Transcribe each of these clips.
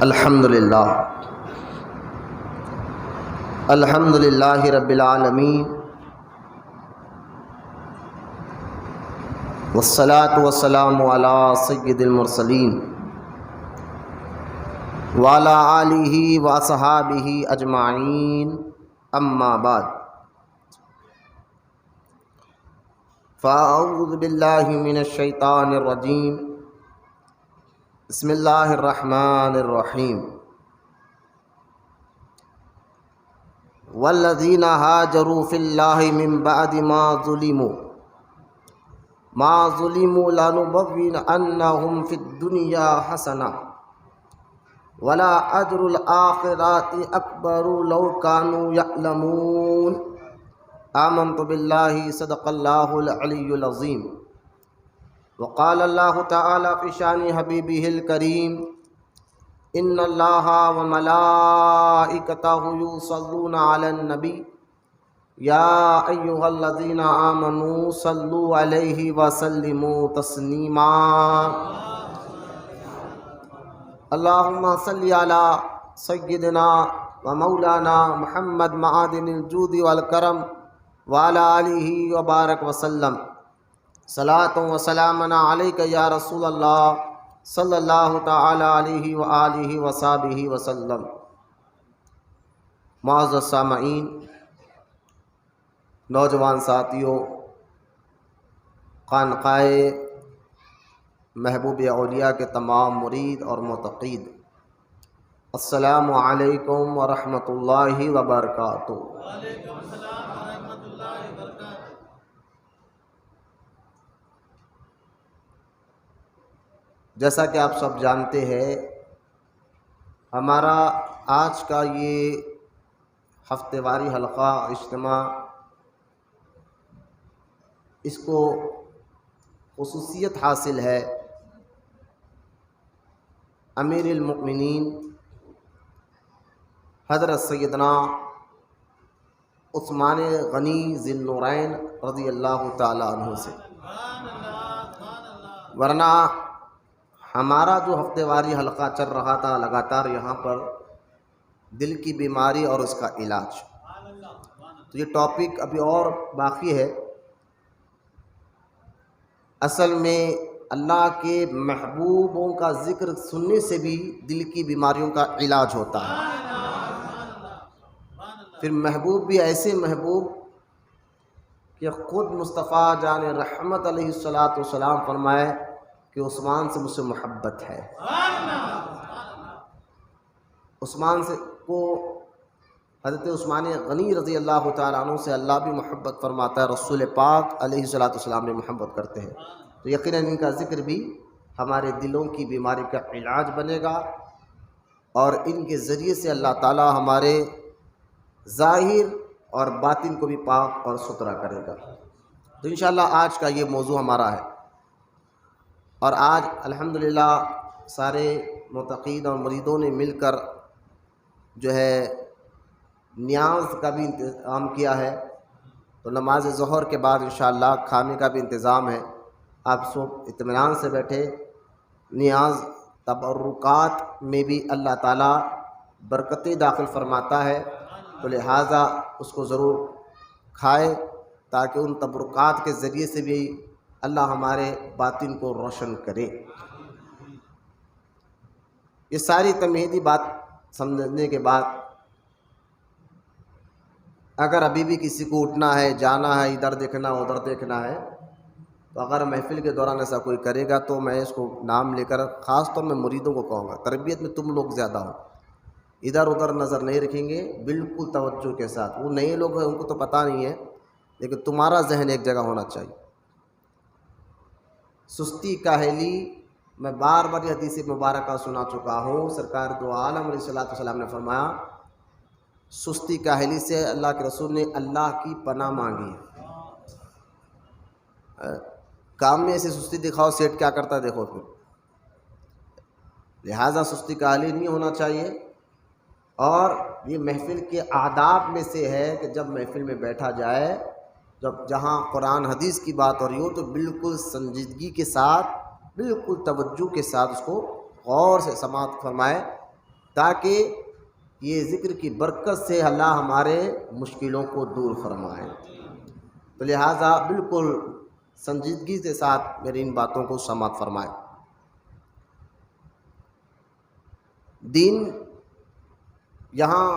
الحمد للہ رب العالمین والصلاة والسلام علی سید المرسلین وعلی آلہ واصحابہ اجمعین، اما بعد فاعوذ باللہ من الشیطان الرجیم، بسم اللہ الرحمن الرحیم۔ والذین ہاجروا فی اللہ من بعد ما ظلموا لنبوئنہم فی الدنیا حسنہ ولا اجر الآخرۃ اکبر لو کانوا یعلمون۔ آمنت باللہ صدق اللہ العلی العظیم۔ وقال اللہ تعالی فی شان حبیبہ الکریم، ان اللہ وملائکتہ یصلون علی النبی یا ایہا الذین آمنوا صلوا علیہ وسلموا تسلیما۔ اللہم صلی علی سیدنا ومولانا محمد معدن الجود والکرم وعلی آلہ وبارک وسلم۔ صلاۃ و سلامنا علیک یا رسول اللہ صلی اللہ تعالی علیہ وآلہ وصحبہ وسلم۔ معزز سامعین، نوجوان ساتھیوں، خانقاہ محبوب اولیاء کے تمام مرید اور معتقد، السلام علیکم ورحمۃ اللہ وبرکاتہ۔ جیسا کہ آپ سب جانتے ہیں، ہمارا آج کا یہ ہفتے واری حلقہ اجتماع، اس کو خصوصیت حاصل ہے امیر المؤمنین حضرت سیدنا عثمان غنی ذی النورین رضی اللہ تعالی عنہ سے، ورنہ ہمارا جو ہفتے واری حلقہ چل رہا تھا لگاتار یہاں پر دل کی بیماری اور اس کا علاج، تو یہ ٹاپک ابھی اور باقی ہے۔ اصل میں اللہ کے محبوبوں کا ذکر سننے سے بھی دل کی بیماریوں کا علاج ہوتا ہے۔ پھر محبوب بھی ایسے محبوب کہ خود مصطفیٰ جان رحمت علیہ الصلوۃ فرمائے کہ عثمان سے مجھ سے محبت ہے۔ عثمان سے کو حضرت عثمان غنی رضی اللہ تعالیٰ عنہ سے اللہ بھی محبت فرماتا ہے، رسول پاک علیہ السلام بھی محبت کرتے ہیں، تو یقیناً ان کا ذکر بھی ہمارے دلوں کی بیماری کا علاج بنے گا، اور ان کے ذریعے سے اللہ تعالیٰ ہمارے ظاہر اور باطن کو بھی پاک اور ستھرا کرے گا۔ تو انشاءاللہ آج کا یہ موضوع ہمارا ہے، اور آج الحمدللہ سارے معتقدین اور مریدوں نے مل کر جو ہے نیاز کا بھی انتظام کیا ہے، تو نماز ظہر کے بعد انشاءاللہ کھانے کا بھی انتظام ہے۔ آپ سب اطمینان سے بیٹھے، نیاز تبرکات میں بھی اللہ تعالیٰ برکتیں داخل فرماتا ہے، تو لہٰذا اس کو ضرور کھائے تاکہ ان تبرکات کے ذریعے سے بھی اللہ ہمارے باطن کو روشن کرے۔ یہ ساری تمہیدی بات سمجھنے کے بعد اگر ابھی بھی کسی کو اٹھنا ہے، جانا ہے، ادھر دیکھنا ادھر دیکھنا ہے، تو اگر محفل کے دوران ایسا کوئی کرے گا تو میں اس کو نام لے کر خاص طور میں مریدوں کو کہوں گا، تربیت میں تم لوگ زیادہ ہو، ادھر ادھر نظر نہیں رکھیں گے، بالکل توجہ کے ساتھ۔ وہ نئے لوگ ہیں ان کو تو پتہ نہیں ہے، لیکن تمہارا ذہن ایک جگہ ہونا چاہیے۔ سستی کاہلی، میں بار بار یہ حدیث مبارکہ سنا چکا ہوں، سرکار دو عالم علیہ السلام نے فرمایا سستی کاہلی سے اللہ کے رسول نے اللہ کی پناہ مانگی ہے۔ کام میں ایسے سستی دکھاؤ، سیٹ کیا کرتا ہے دیکھو پھر، لہٰذا سستی کاہلی نہیں ہونا چاہیے۔ اور یہ محفل کے آداب میں سے ہے کہ جب محفل میں بیٹھا جائے، جب جہاں قرآن حدیث کی بات ہو رہی ہو، تو بالکل سنجیدگی کے ساتھ، بالکل توجہ کے ساتھ اس کو غور سے سماعت فرمائے، تاکہ یہ ذکر کی برکت سے اللہ ہمارے مشکلوں کو دور فرمائے۔ تو لہٰذا بالکل سنجیدگی کے ساتھ میری ان باتوں کو سماعت فرمائے۔ دین یہاں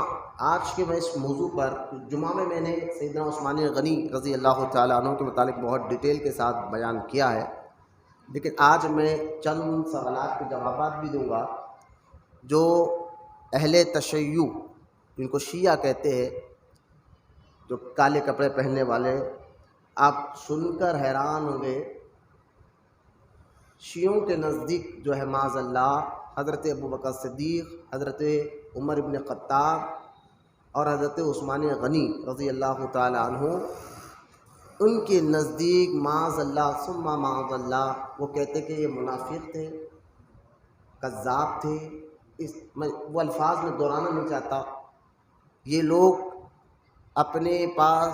آج کے میں اس موضوع پر جمعہ میں نے سیدنا عثمان غنی رضی اللہ تعالیٰ عنہ کے متعلق بہت ڈیٹیل کے ساتھ بیان کیا ہے، لیکن آج میں چند سوالات کے جوابات بھی دوں گا جو اہل تشیع، جن کو شیعہ کہتے ہیں، جو کالے کپڑے پہننے والے، آپ سن کر حیران ہوں گے۔ شیعوں کے نزدیک جو ہے معاذ اللہ حضرت ابوبکر صدیق، حضرت عمر بن خطاب اور حضرت عثمان غنی رضی اللہ تعالی عنہ، ان کے نزدیک معاذ اللہ ثم معاذ اللہ وہ کہتے کہ یہ منافق تھے، کذاب تھے۔ وہ الفاظ میں دہرانا نہیں چاہتا۔ یہ لوگ اپنے پاس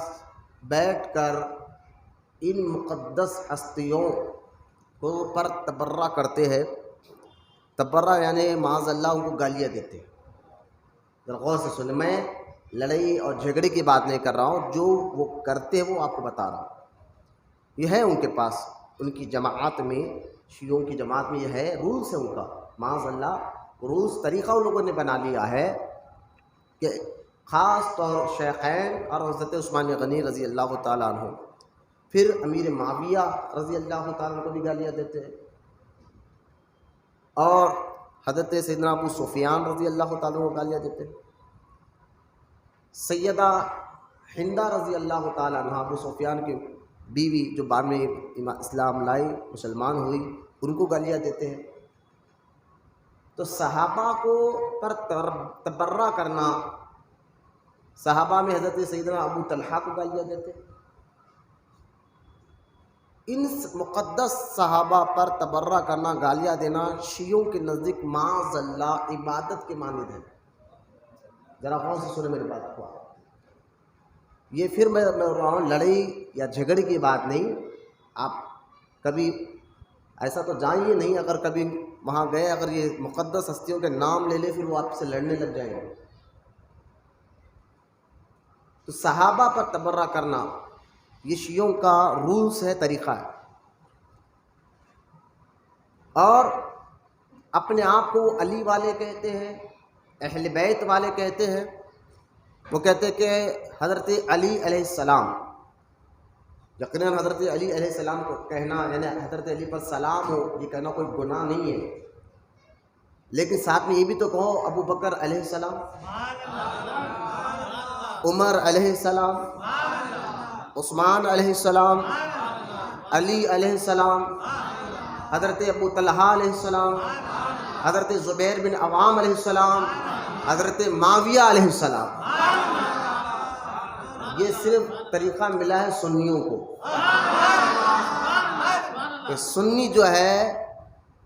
بیٹھ کر ان مقدس ہستیوں کو پر تبرہ کرتے ہیں۔ تبرہ یعنی معاذ اللہ ان کو گالیاں دیتے ہیں۔ ذرا غور سے سنیں، میں لڑائی اور جھگڑے کی بات نہیں کر رہا ہوں، جو وہ کرتے ہیں وہ آپ کو بتا رہا ہوں۔ یہ ہے ان کے پاس، ان کی جماعت میں، شیعوں کی جماعت میں یہ ہے، رولز ہے ان کا، معاذ اللہ رولز، طریقہ ان لوگوں نے بنا لیا ہے کہ خاص طور شیخین اور حضرت عثمان غنی رضی اللہ تعالیٰ عنہ، پھر امیر معاویہ رضی اللہ تعالیٰ عنہ کو بھی گالیاں دیتے ہیں، اور حضرت سیدنا ابو سفیان رضی اللہ تعالیٰ عنہ کو گالیاں دیتے ہیں، سیدہ ہندہ رضی اللہ تعالیٰ عنہ ابو سفیان کی بیوی جو بعد میں اسلام لائی، مسلمان ہوئی، ان کو گالیاں دیتے ہیں۔ تو صحابہ کو پر تبرہ کرنا، صحابہ میں حضرت سیدنا ابو طلحہ کو گالیاں دیتے ہیں۔ ان مقدس صحابہ پر تبرہ کرنا، گالیاں دینا شیعوں کے نزدیک معاذ اللہ عبادت کے مانند ہے۔ ذرا غور سے سنیں میری بات کو۔ یہ پھر میں رہا ہوں، لڑائی یا جھگڑے کی بات نہیں۔ آپ کبھی ایسا تو جائیے نہیں، اگر کبھی وہاں گئے، اگر یہ مقدس ہستیوں کے نام لے لے پھر وہ آپ سے لڑنے لگ جائیں گے۔ تو صحابہ پر تبرہ کرنا یہ شیعوں کا رولز ہے، طریقہ ہے، اور اپنے آپ کو علی والے کہتے ہیں، اہل بیت والے کہتے ہیں۔ وہ کہتے ہیں کہ حضرت علی علیہ السلام، یقیناً حضرت علی علیہ السلام کو کہنا، یعنی حضرت علی پر سلام ہو، یہ کہنا کوئی گناہ نہیں ہے، لیکن ساتھ میں یہ بھی تو کہو ابو بکر علیہ السلام، عمر علیہ السلام، عثمان علیہ السلام، علی علیہ السلام، حضرت ابو طلحہ علیہ السلام، حضرت زبیر بن عوام علیہ السلام، حضرت معاویہ علیہ السلام۔ یہ صرف طریقہ ملا ہے سنیوں کو، کہ سنی جو ہے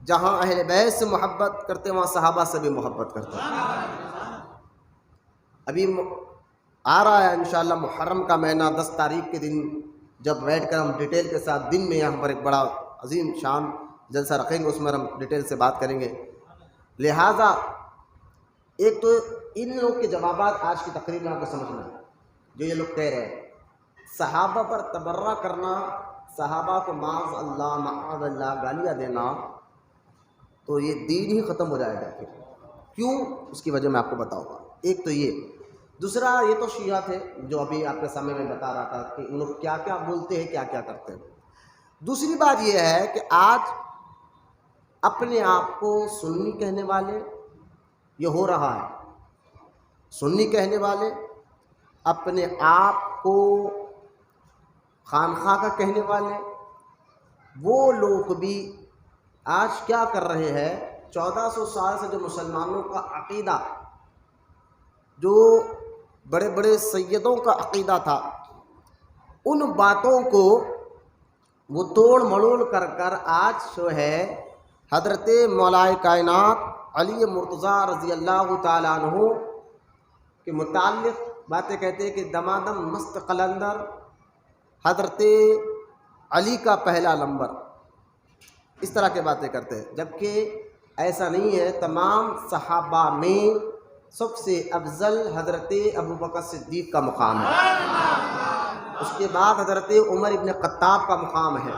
جہاں اہل بیت سے محبت کرتے وہاں صحابہ سے بھی محبت کرتے ہیں۔ ابھی آ رہا ہے انشاءاللہ محرم کا مہینہ، 10 تاریخ کے دن جب بیٹھ کر ہم ڈیٹیل کے ساتھ دن میں یہاں پر ایک بڑا عظیم شان جلسہ رکھیں گے، اس میں ہم ڈیٹیل سے بات کریں گے۔ لہٰذا ایک تو ان لوگ کے جوابات آج کی تقریر میں آپ کو سمجھنا ہے، جو یہ لوگ کہہ رہے ہیں صحابہ پر تبرہ کرنا، صحابہ کو معاذ اللہ گالیاں دینا، تو یہ دین ہی ختم ہو جائے گا۔ پھر کیوں؟ اس کی وجہ میں آپ کو بتاؤں گا۔ ایک تو یہ، دوسرا یہ تو شیعہ تھے جو ابھی آپ کے سامنے میں بتا رہا تھا کہ ان لوگ کیا کیا بولتے ہیں، کیا کیا کرتے ہیں۔ دوسری بات یہ ہے کہ آج اپنے آپ کو سنی کہنے والے، یہ ہو رہا ہے، سنی کہنے والے اپنے آپ کو خانخواہ کا کہنے والے، وہ لوگ بھی آج کیا کر رہے ہیں؟ 1400 سال سے جو مسلمانوں کا عقیدہ، جو بڑے بڑے سیدوں کا عقیدہ تھا، ان باتوں کو وہ توڑ مڑوڑ کر کر آج جو ہے حضرت مولا کائنات علی مرتضیٰ رضی اللہ تعالیٰ عنہ کے متعلق باتیں کہتے ہیں کہ دمادم مست قلندر، حضرت علی کا پہلا نمبر، اس طرح کے باتیں کرتے ہیں، جبکہ ایسا نہیں ہے، تمام صحابہ میں سب سے افضل حضرت ابوبکر صدیق کا مقام ہے، اس کے بعد حضرت عمر ابن خطاب کا مقام ہے،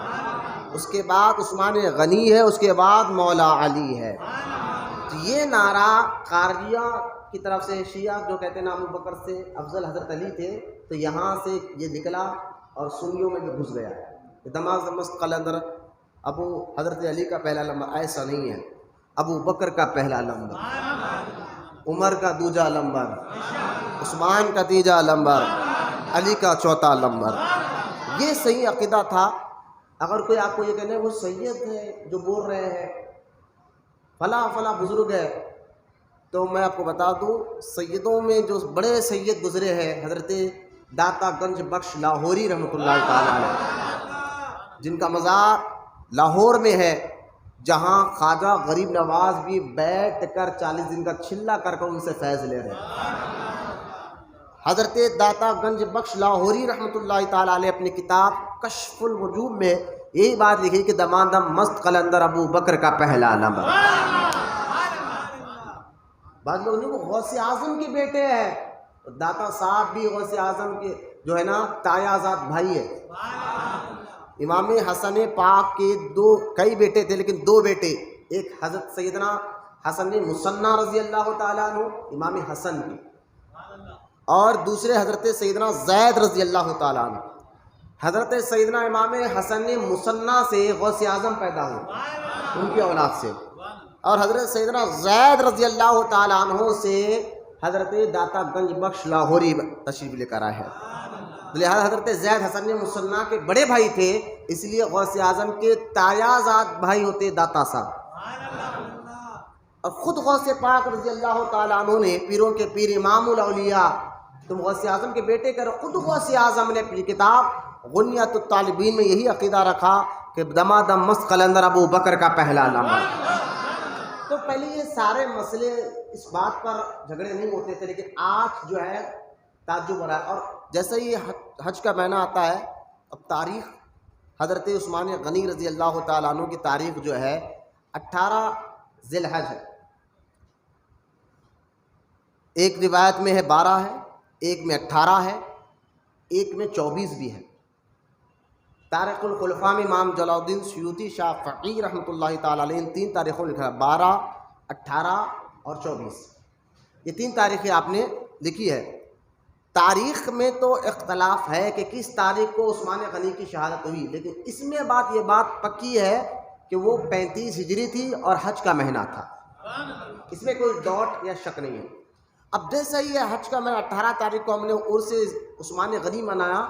اس کے بعد عثمان غنی ہے، اس کے بعد مولا علی ہے۔ تو یہ نعرہ قاریہ کی طرف سے شیعہ جو کہتے ہیں نا ابوبکر سے افضل حضرت علی تھے، تو یہاں سے یہ نکلا اور سنیوں میں بھی گھس گیا۔ دماغ مست قلندر ابو حضرت علی کا پہلا نمبر ایسا نہیں ہے، ابو بکر کا پہلا نمبر، عمر کا دوسرا نمبر، عثمان کا تیسرا نمبر، علی کا چوتھا نمبر۔ یہ صحیح عقیدہ تھا۔ اگر کوئی آپ کو یہ کہنے وہ سید ہے جو بول رہے ہیں فلاں فلاں بزرگ ہے، تو میں آپ کو بتا دوں سیدوں میں جو بڑے سید گزرے ہیں حضرت داتا گنج بخش لاہوری رحمۃ اللہ تعالیٰ علیہ، جن کا مزار لاہور میں ہے، جہاں خواجہ غریب نواز بھی بیٹھ کر 40 دن کا چلہ کر ان سے فیض لے رہے ہیں۔ حضرت داتا گنج بخش لاہوری رحمۃ اللہ تعالیٰ علیہ اپنی کتاب کشف الوجوب میں یہی بات لکھی کہ دمادم مست قلندر ابو بکر کا پہلا نمبر۔ بعض لوگ نہیں، وہ غوث اعظم کے بیٹے ہیں، داتا صاحب بھی غوث اعظم کے جو ہے نا تایا زاد بھائی ہے۔ امام حسن پاک کے کئی بیٹے تھے، لیکن 2 بیٹے، ایک حضرت سیدنا حسن مصنع رضی اللہ تعالیٰ عنہ امام حسن کی، اور دوسرے حضرت سیدنا زید رضی اللہ تعالیٰ عنہ۔ حضرت سیدنا امام حسن مصنع سے غوث اعظم پیدا ہوئے ان کی اولاد سے، اور حضرت سیدنا زید رضی اللہ تعالیٰ عنہ سے حضرت داتا گنج بخش لاہوری تشریف لے کر آئے ہیں۔ لہذا حضرت زید حسن مصنع کے بڑے بھائی تھے، اس لیے غوث اعظم کے تایا زاد بھائی ہوتے داتا صاحب۔ اور خود غوث پاک رضی اللہ تعالیٰ عنہ نے پیروں کے پیر امام الاولیاء، تم غوث اعظم کے بیٹے کرو، خود غوث اعظم نے اپنی کتاب غنیۃ الطالبین میں یہی عقیدہ رکھا کہ دمادم مست قلندر ابو بکر کا پہلا نمبر۔ تو پہلے یہ سارے مسئلے اس بات پر جھگڑے نہیں ہوتے تھے، لیکن آج جو ہے تعجب ہو رہا ہے۔ اور جیسے ہی حج کا مہینہ آتا ہے، اب تاریخ حضرت عثمان غنی رضی اللہ تعالیٰ عنہ کی تاریخ جو ہے 18 ذی الحج ہے۔ ایک روایت میں ہے 12 ہے، ایک میں 18 ہے، ایک میں 24 بھی ہے۔ تاریخ الخلفاء میں امام جلال الدین سیوطی شاہ فقی رحمۃ اللہ تعالیٰ علیہ ان 3 تاریخوں لکھا ہے، 12، 18 اور 24۔ یہ 3 تاریخیں آپ نے لکھی ہے۔ تاریخ میں تو اختلاف ہے کہ کس تاریخ کو عثمان غنی کی شہادت ہوئی، لیکن اس میں یہ بات پکی ہے کہ وہ 35 ہجری تھی اور حج کا مہینہ تھا، اس میں کوئی ڈاٹ یا شک نہیں ہے۔ اب جیسا ہی حج کا مہینہ 18 تاریخ کو ہم نے عرس عثمان غنی منایا،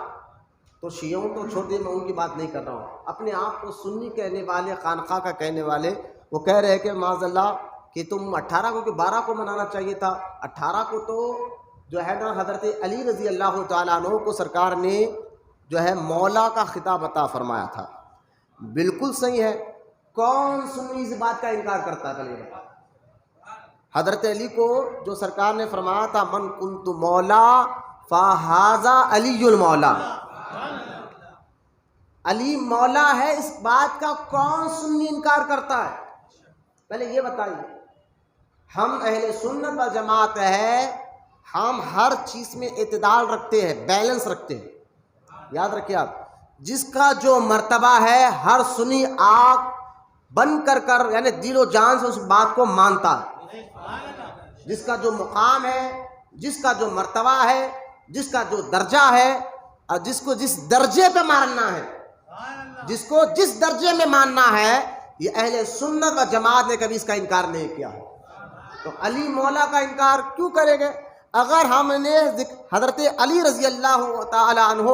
تو شیعوں تو چھوڑ دیں، میں ان کی بات نہیں کر رہا ہوں، اپنے آپ کو سنی کہنے والے، خانقاہ کا کہنے والے، وہ کہہ رہے ہیں کہ معاذ اللہ کہ تم 18 کو کہ 12 کو منانا چاہیے تھا۔ 18 کو تو جو ہے نا حضرت علی رضی اللہ تعالیٰ عنہ کو سرکار نے جو ہے مولا کا خطاب عطا فرمایا تھا۔ بالکل صحیح ہے، کون سنی اس بات کا انکار کرتا ہے؟ حضرت علی کو جو سرکار نے فرمایا تھا من کنت مولا فہذا علی المولا، علی مولا ہے، اس بات کا کون سنی انکار کرتا ہے؟ پہلے یہ بتائیے۔ ہم اہل سنت و جماعت ہے، ہم ہر چیز میں اعتدال رکھتے ہیں، بیلنس رکھتے ہیں۔ یاد رکھیے آپ، جس کا جو مرتبہ ہے ہر سنی آنکھ بند کر یعنی دل و جان سے اس بات کو مانتا ہے۔ جس کا جو مقام ہے، جس کا جو مرتبہ ہے، جس کا جو درجہ ہے، اور جس کو جس درجے پہ ماننا ہے، جس کو جس درجے میں ماننا ہے، یہ اہل سنت و جماعت نے کبھی اس کا انکار نہیں کیا۔ تو علی مولا کا انکار کیوں کریں گے؟ اگر ہم نے حضرت علی رضی اللہ تعالی عنہ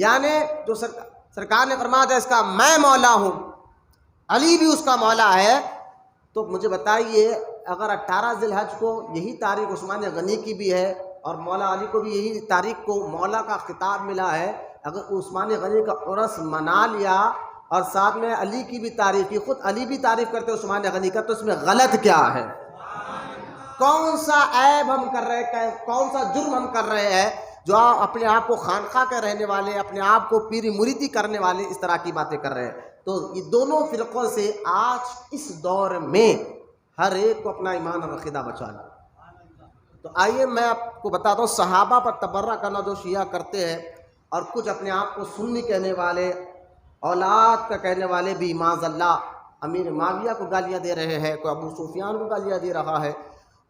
یعنی جو سرکار نے فرمایا تھا اس کا میں مولا ہوں، علی بھی اس کا مولا ہے، تو مجھے بتائیے اگر 18 ذی الحج کو یہی تاریخ عثمان غنی کی بھی ہے اور مولا علی کو بھی یہی تاریخ کو مولا کا خطاب ملا ہے، اگر عثمان غنی کا عرس منا لیا اور ساتھ میں علی کی بھی تعریف کی، خود علی بھی تعریف کرتے عثمان غنی کا، تو اس میں غلط کیا ہے؟ کون سا عیب ہم کر رہے ہیں، کون سا جرم ہم کر رہے ہیں جو اپنے آپ کو خانقاہ کے رہنے والے، اپنے آپ کو پیری مریدی کرنے والے اس طرح کی باتیں کر رہے ہیں؟ تو یہ دونوں فرقوں سے آج اس دور میں ہر ایک کو اپنا ایمان اور عقیدہ بچانا۔ تو آئیے میں آپ کو بتاتا ہوں صحابہ پر تبرہ کرنا جو شیعہ کرتے ہیں، اور کچھ اپنے آپ کو سنی کہنے والے، اولاد کا کہنے والے بھی معاذ اللہ امیر معاویہ کو گالیاں دے رہے ہیں، کوئی ابو سفیان کو گالیاں دے رہا ہے۔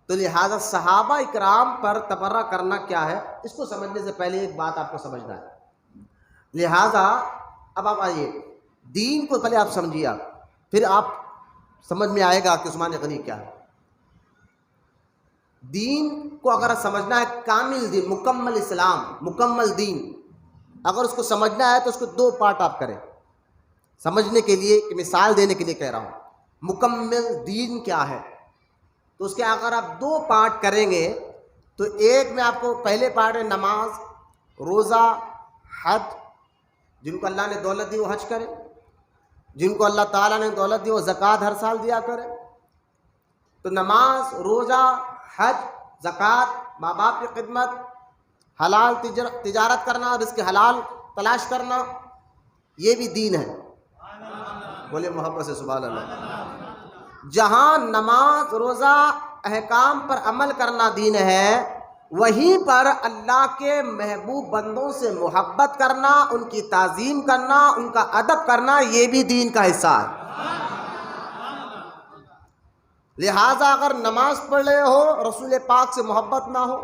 تو لہٰذا صحابہ اکرام پر تبرہ کرنا کیا ہے، اس کو سمجھنے سے پہلے ایک بات آپ کو سمجھنا ہے۔ لہٰذا اب آپ آئیے دین کو پہلے آپ سمجھیے، پھر آپ سمجھ میں آئے گا کہ عثمان غنی کیا ہے۔ دین کو اگر سمجھنا ہے، کامل دین، مکمل اسلام، مکمل دین، اگر اس کو سمجھنا ہے تو اس کو دو پارٹ آپ کریں سمجھنے کے لیے، کہ مثال دینے کے لیے کہہ رہا ہوں مکمل دین کیا ہے۔ تو اس کے اگر آپ دو پارٹ کریں گے تو ایک میں آپ کو پہلے پارٹ ہے نماز، روزہ، حج۔ جن کو اللہ نے دولت دی وہ حج کرے، جن کو اللہ تعالیٰ نے دولت دی وہ زکوٰۃ ہر سال دیا کرے۔ تو نماز، روزہ، حج، زکوٰۃ، ماں باپ کی خدمت، حلال تجارت کرنا، رزق حلال تلاش کرنا، یہ بھی دین ہے۔ بولے محبت سے سبحان اللہ۔ جہاں نماز، روزہ، احکام پر عمل کرنا دین ہے، وہیں پر اللہ کے محبوب بندوں سے محبت کرنا، ان کی تعظیم کرنا، ان کا ادب کرنا، یہ بھی دین کا حصہ ہے۔ لہٰذا اگر نماز پڑھ رہے ہو، رسول پاک سے محبت نہ ہو،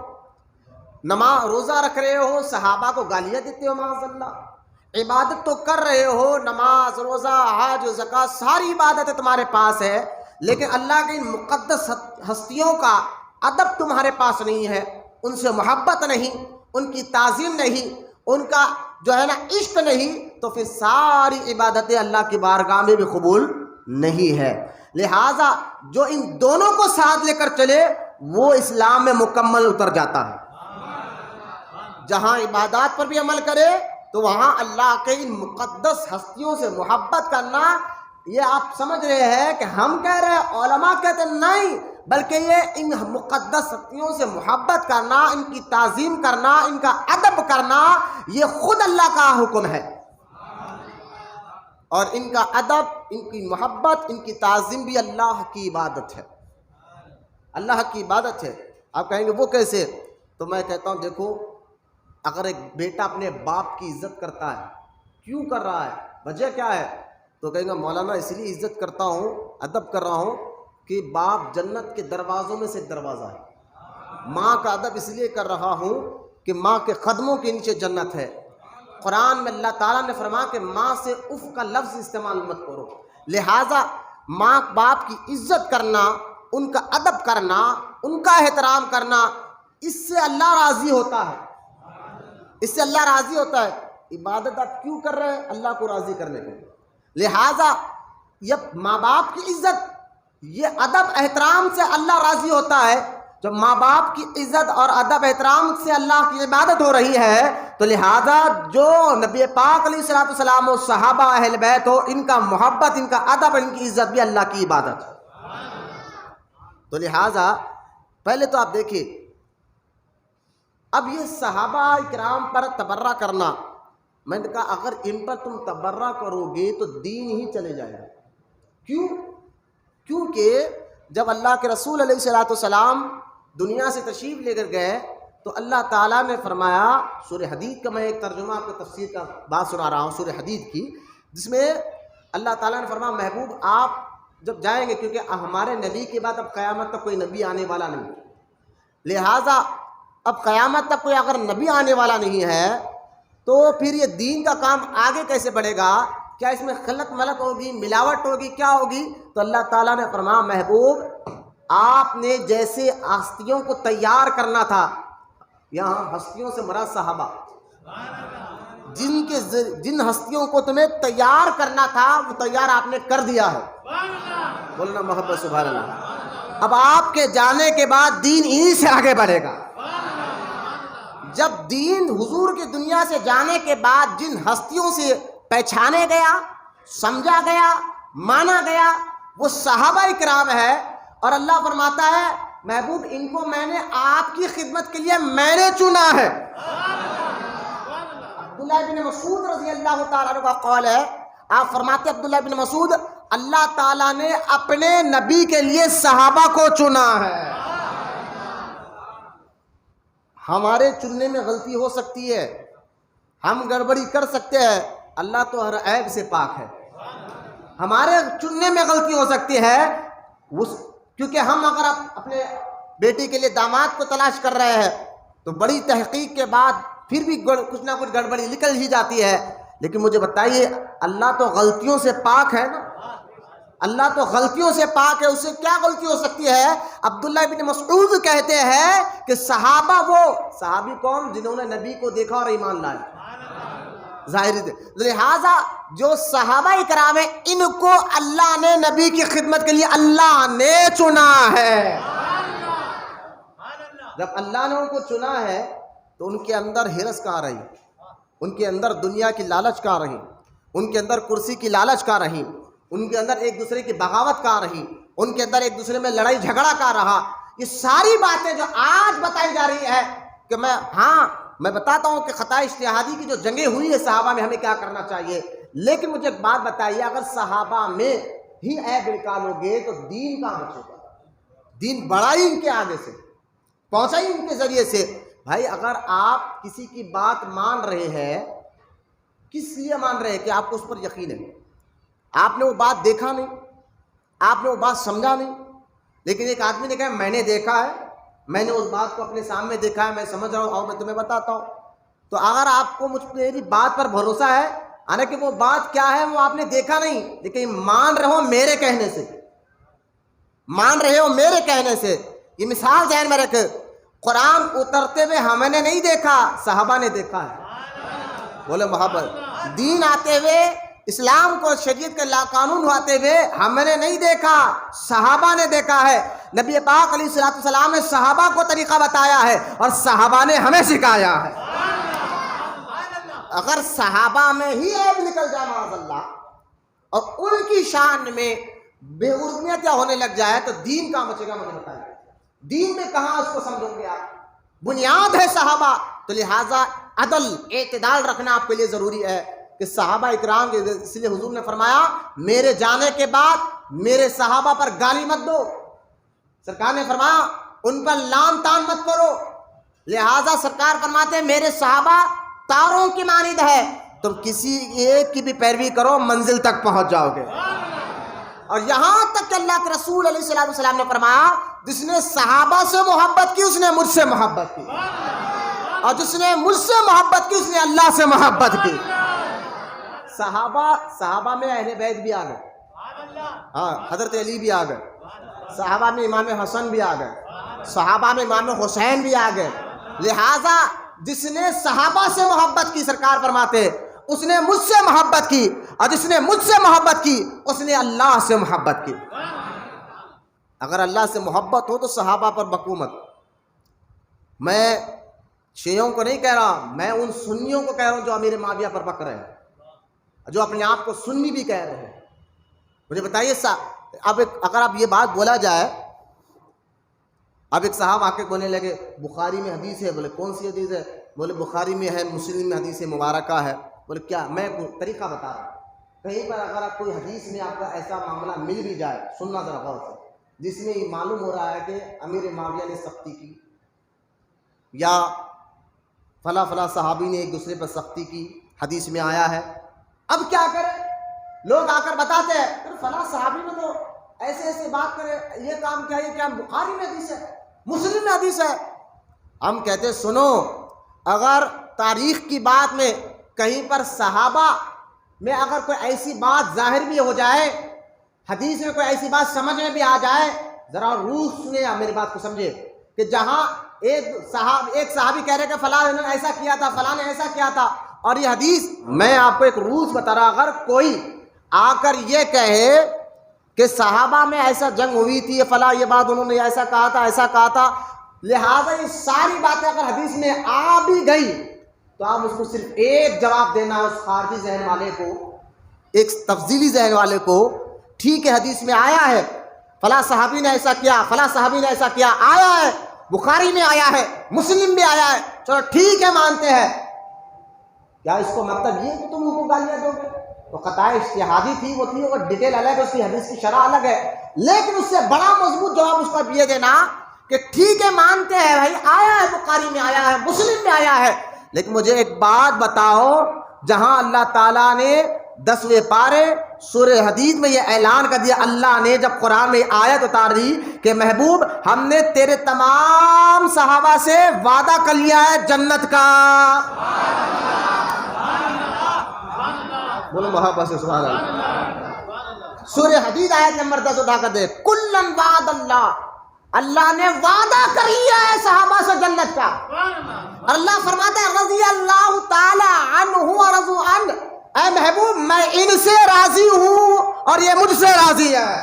نماز روزہ رکھ رہے ہو، صحابہ کو گالیاں دیتے ہو معاذ اللہ، عبادت تو کر رہے ہو، نماز، روزہ، حج، زکوٰۃ، ساری عبادتیں تمہارے پاس ہے، لیکن اللہ کی ان مقدس ہستیوں کا ادب تمہارے پاس نہیں ہے، ان سے محبت نہیں، ان کی تعظیم نہیں، ان کا جو ہے نا عشق نہیں، تو پھر ساری عبادتیں اللہ کی بارگاہ میں بھی قبول نہیں ہے۔ لہٰذا جو ان دونوں کو ساتھ لے کر چلے وہ اسلام میں مکمل اتر جاتا ہے۔ جہاں عبادات پر بھی عمل کرے تو وہاں اللہ کے ان مقدس ہستیوں سے محبت کرنا، یہ آپ سمجھ رہے ہیں کہ ہم کہہ رہے ہیں، علماء کہتے ہیں، نہیں، بلکہ یہ ان مقدس ہستیوں سے محبت کرنا، ان کی تعظیم کرنا، ان کا ادب کرنا، یہ خود اللہ کا حکم ہے۔ اور ان کا ادب، ان کی محبت، ان کی تعظیم بھی اللہ کی عبادت ہے، اللہ کی عبادت ہے۔ آپ کہیں گے وہ کیسے؟ تو میں کہتا ہوں دیکھو، اگر ایک بیٹا اپنے باپ کی عزت کرتا ہے، کیوں کر رہا ہے، وجہ کیا ہے؟ تو کہیں گے مولانا اس لیے عزت کرتا ہوں، ادب کر رہا ہوں کہ باپ جنت کے دروازوں میں سے ایک دروازہ ہے۔ ماں کا ادب اس لیے کر رہا ہوں کہ ماں کے قدموں کے نیچے جنت ہے۔ قرآن میں اللہ تعالیٰ نے فرمایا کہ ماں سے اف کا لفظ استعمال مت کرو۔ لہٰذا ماں باپ کی عزت کرنا، ان کا ادب کرنا، ان کا احترام کرنا، اس سے اللہ راضی ہوتا ہے، اس سے اللہ راضی ہوتا ہے۔ عبادت آپ کیوں کر رہے ہیں؟ اللہ کو راضی کرنے کے لیے۔ لہٰذا یہ ماں باپ کی عزت، یہ ادب احترام سے اللہ راضی ہوتا ہے۔ جب ماں باپ کی عزت اور ادب احترام سے اللہ کی عبادت ہو رہی ہے تو لہٰذا جو نبی پاک علیہ الصلوۃ والسلام و صحابہ اہل بیت ہو، ان کا محبت، ان کا ادب، ان کی عزت بھی اللہ کی عبادت ہے۔ تو لہٰذا پہلے تو آپ دیکھیے، اب یہ صحابہ اکرام پر تبرہ کرنا، میں نے کہا اگر ان پر تم تبرہ کرو گے تو دین ہی چلے جائے گا۔ کیوں؟ کیونکہ جب اللہ کے رسول علیہ الصلوۃ والسلام دنیا سے تشریف لے کر گئے تو اللہ تعالیٰ نے فرمایا، سورہ حدید کا میں ایک ترجمہ آپ کو تفسیر کا بات سنا رہا ہوں سورہ حدید کی، جس میں اللہ تعالیٰ نے فرمایا محبوب آپ جب جائیں گے، کیونکہ ہمارے نبی کے بعد اب قیامت تک کوئی نبی آنے والا نہیں، لہٰذا اب قیامت تک کوئی اگر نبی آنے والا نہیں ہے تو پھر یہ دین کا کام آگے کیسے بڑھے گا؟ کیا اس میں خلط ملط ہوگی، ملاوٹ ہوگی، کیا ہوگی؟ تو اللہ تعالیٰ نے فرمایا محبوب آپ نے جیسے ہستیوں کو تیار کرنا تھا، یہاں ہستیوں سے مراد صحابہ، جن ہستیوں کو تمہیں تیار کرنا تھا وہ تیار آپ نے کر دیا ہے۔ بولنا محبت سبحان اللہ۔ اب آپ کے جانے کے بعد دین انہی سے آگے بڑھے گا۔ جب دین حضور کی دنیا سے جانے کے بعد جن ہستیوں سے پہچانے گیا، سمجھا گیا، مانا گیا، وہ صحابہ اکرام ہے، اور اللہ فرماتا ہے محبوب ان کو میں نے آپ کی خدمت کے لیے میں نے چنا ہے۔ عبداللہ بن مسعود رضی اللہ تعالیٰ عنہ کا قول ہے، آپ فرماتے عبداللہ بن مسعود اللہ تعالیٰ نے اپنے نبی کے لیے صحابہ کو چنا ہے۔ ہمارے چننے میں غلطی ہو سکتی ہے، ہم گڑبڑی کر سکتے ہیں، اللہ تو ہر عیب سے پاک ہے۔ ہمارے چننے میں غلطی ہو سکتی ہے، کیونکہ ہم اگر اپنے بیٹی کے لیے داماد کو تلاش کر رہے ہیں تو بڑی تحقیق کے بعد پھر بھی کچھ نہ کچھ گڑبڑی نکل ہی جاتی ہے۔ لیکن مجھے بتائیے، اللہ تو غلطیوں سے پاک ہے نا، اللہ تو غلطیوں سے پاک ہے، اس سے کیا غلطی ہو سکتی ہے؟ عبداللہ بن مسعود کہتے ہیں کہ صحابہ وہ صحابی کون؟ جنہوں نے نبی کو دیکھا اور ایمان لائے، ظاہری تھے۔ لہٰذا جو صحابہ کرام ہیں، ان کو اللہ نے نبی کی خدمت کے لیے اللہ نے چنا ہے۔ جب اللہ نے ان کو چنا ہے تو ان کے اندر ہرس کہاں رہی؟ ان کے اندر دنیا کی لالچ کہاں رہی؟ ان کے اندر کرسی کی لالچ کہاں رہی؟ ان کے اندر ایک دوسرے کی بغاوت کہاں رہی؟ ان کے اندر ایک دوسرے میں لڑائی جھگڑا کہاں رہا؟ یہ ساری باتیں جو آج بتائی جا رہی ہے کہ میں بتاتا ہوں کہ خطا اجتہادی کی جو جنگیں ہوئی ہے صحابہ میں، ہمیں کیا کرنا چاہیے۔ لیکن مجھے ایک بات بتائیے، اگر صحابہ میں ہی عیب نکالو گے تو دین کہاں بچے گا؟ دین بڑا ہی ان کے آگے سے، پہنچا ہی ان کے ذریعے سے۔ بھائی اگر آپ کسی کی بات مان رہے ہیں، کس لیے مان رہے ہیں؟ کہ آپ کو اس پر یقین ہے، آپ نے وہ بات دیکھا نہیں، آپ نے وہ بات سمجھا نہیں۔ لیکن ایک آدمی نے کہا میں نے دیکھا ہے، میں نے اس بات کو اپنے سامنے دیکھا ہے، میں سمجھ رہا ہوں اور میں تمہیں بتاتا ہوں۔ تو اگر آپ کو میری بات پر بھروسہ ہے، حالانکہ وہ بات کیا ہے وہ آپ نے دیکھا نہیں، لیکن مان رہے ہو میرے کہنے سے، مان رہے ہو میرے کہنے سے۔ یہ مثال ذہن میں رکھ، قرآن اترتے ہوئے ہم نے نہیں دیکھا، صحابہ نے دیکھا ہے۔ بولے محبت، دین آتے ہوئے، اسلام کو شریعت کے لا قانون آتے ہوئے ہم نے نہیں دیکھا، صحابہ نے دیکھا ہے۔ نبی پاک علیہ الصلوۃ والسلام نے صحابہ کو طریقہ بتایا ہے اور صحابہ نے ہمیں سکھایا ہے۔ اگر صحابہ میں ہی عیب نکل جائے معاذ اللہ اور ان کی شان میں بے عرمیت ہونے لگ جائے تو دین کہاں بچے گا؟ مجھے بتائیے، دین میں کہاں اس کو سمجھو گے آپ؟ بنیاد ہے صحابہ، تو لہٰذا عدل اعتدال رکھنا آپ کے لیے ضروری ہے کہ صحابہ اکرام کے، اس لیے حضور نے فرمایا میرے جانے کے بعد میرے صحابہ پر گالی مت دو، سرکار نے فرمایا ان پر لام تان مت کرو۔ لہٰذا سرکار فرماتے ہیں میرے صحابہ تاروں کی مانند ہے، تم کسی ایک کی بھی پیروی کرو منزل تک پہنچ جاؤ گے۔ اور یہاں تک کہ اللہ کے رسول علیہ الصلوۃ والسلام نے فرمایا جس نے صحابہ سے محبت کی اس نے مجھ سے محبت کی، اور جس نے مجھ سے محبت کی اس نے اللہ سے محبت کی۔ صحابہ میں اہل بیت بھی آ گئے، ہاں حضرت علی بھی آ گئے، صحابہ میں امام حسن بھی آ گئے، صحابہ میں امام حسین بھی آ گئے۔ لہٰذا جس نے صحابہ سے محبت کی، سرکار فرماتے اس نے مجھ سے محبت کی، اور جس نے مجھ سے محبت کی اس نے اللہ سے محبت کی۔ اگر اللہ سے محبت ہو تو صحابہ پر بکو مت۔ میں شیعوں کو نہیں کہہ رہا، میں ان سنیوں کو کہہ رہا ہوں جو امیر معاویہ پر بک رہے ہیں، جو اپنے آپ کو سنی بھی کہہ رہے ہیں۔ مجھے بتائیے اگر اب یہ بات بولا جائے، اب ایک صاحب آ کے بولنے لگے بخاری میں حدیث ہے، بولے کون سی حدیث ہے؟ بولے بخاری میں ہے، مسلم میں حدیث مبارکہ ہے۔ بولے کیا؟ میں طریقہ بتا رہا ہوں، کہیں پر اگر کوئی حدیث میں آپ کا ایسا معاملہ مل بھی جائے، سننا ذرا غور سے، جس میں یہ معلوم ہو رہا ہے کہ امیر معاویہ نے سختی کی یا فلاں فلاں صحابی نے ایک دوسرے پر سختی کی، حدیث میں آیا ہے، اب کیا کریں؟ لوگ آ کر بتاتے ہیں پھر فلاں صحابی نے تو ایسے ایسے بات کرے، یہ کام کیا، یہ کیا بخاری میں حدیث ہے، مسلم میں حدیث ہے۔ ہم کہتے ہیں سنو، اگر تاریخ کی بات میں کہیں پر صحابہ میں اگر کوئی ایسی بات ظاہر بھی ہو جائے، حدیث میں کوئی ایسی بات سمجھ میں بھی آ جائے، ذرا روح سنے یا میری بات کو سمجھے کہ جہاں ایک صحابی کہہ رہے کہ فلاں نے ایسا کیا تھا، فلاں نے ایسا کیا تھا، اور یہ حدیث، میں آپ کو ایک روز بتا رہا، اگر کوئی آ کر یہ کہے کہ صحابہ میں ایسا جنگ ہوئی تھی، فلاں یہ بات انہوں نے ایسا کہا تھا، ایسا کہا تھا، لہٰذا یہ ساری باتیں اگر حدیث میں آ بھی گئی تو آپ اس کو صرف ایک جواب دینا ہے اس خارجی ذہن والے کو، ایک تفضیلی ذہن والے کو، ٹھیک ہے حدیث میں آیا ہے فلاں صحابی نے ایسا کیا، فلاں صحابی نے ایسا کیا، آیا ہے بخاری میں آیا ہے، مسلم میں آیا ہے، چلو ٹھیک ہے مانتے ہیں۔ کیا اس کو مطلب یہ کہ تم ان کو گالیاں دو گے؟ تو قطع اجتہادی تھی، وہ تھی، وہ ڈیٹیل الگ ہے، اس کی حدیث کی شرح الگ ہے، لیکن اس سے بڑا مضبوط جواب اس کا یہ دینا کہ ٹھیک ہے مانتے ہیں بھائی، آیا ہے بخاری میں، آیا ہے مسلم میں آیا ہے، لیکن مجھے ایک بات بتاؤ، جہاں اللہ تعالیٰ نے 10ویں پارے سورہ حدید میں یہ اعلان کر دیا، اللہ نے جب قرآن میں آیت اتار دی کہ محبوب ہم نے تیرے تمام صحابہ سے وعدہ کر لیا ہے جنت کا، بولو محبت سے سبحان اللہ۔ سورہ حدید آیت نمبر 10 اٹھا کر دے، کلن وعد اللہ، اللہ نے وعدہ کر لیا ہے صحابہ سے جنت کا، اور اللہ فرماتا ہے رضی اللہ تعالی عنہ ورضوا عنہ، اے محبوب میں ان سے راضی ہوں اور یہ مجھ سے راضی ہے۔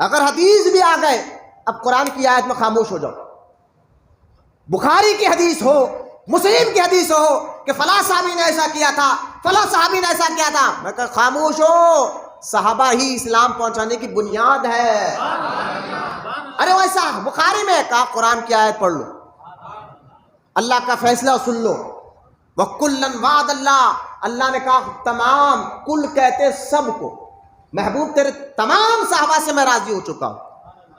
اگر حدیث بھی آ گئے، اب قرآن کی آیت میں خاموش ہو جاؤ، بخاری کی حدیث ہو، مسلم کی حدیث ہو کہ فلاں صحابی نے ایسا کیا تھا، فلاں صحابی نے ایسا کیا تھا، میں کہا خاموش ہو، صحابہ ہی اسلام پہنچانے کی بنیاد ہے۔ ارے ویسا بخاری میں کہا قرآن کی آیت پڑھ لو، اللہ کا فیصلہ سن لو، وَكُلًّا وَعَدَ اللَّهُ، اللہ نے کہا تمام، کل کہتے سب کو، محبوب تیرے تمام صحابہ سے میں راضی ہو چکا ہوں۔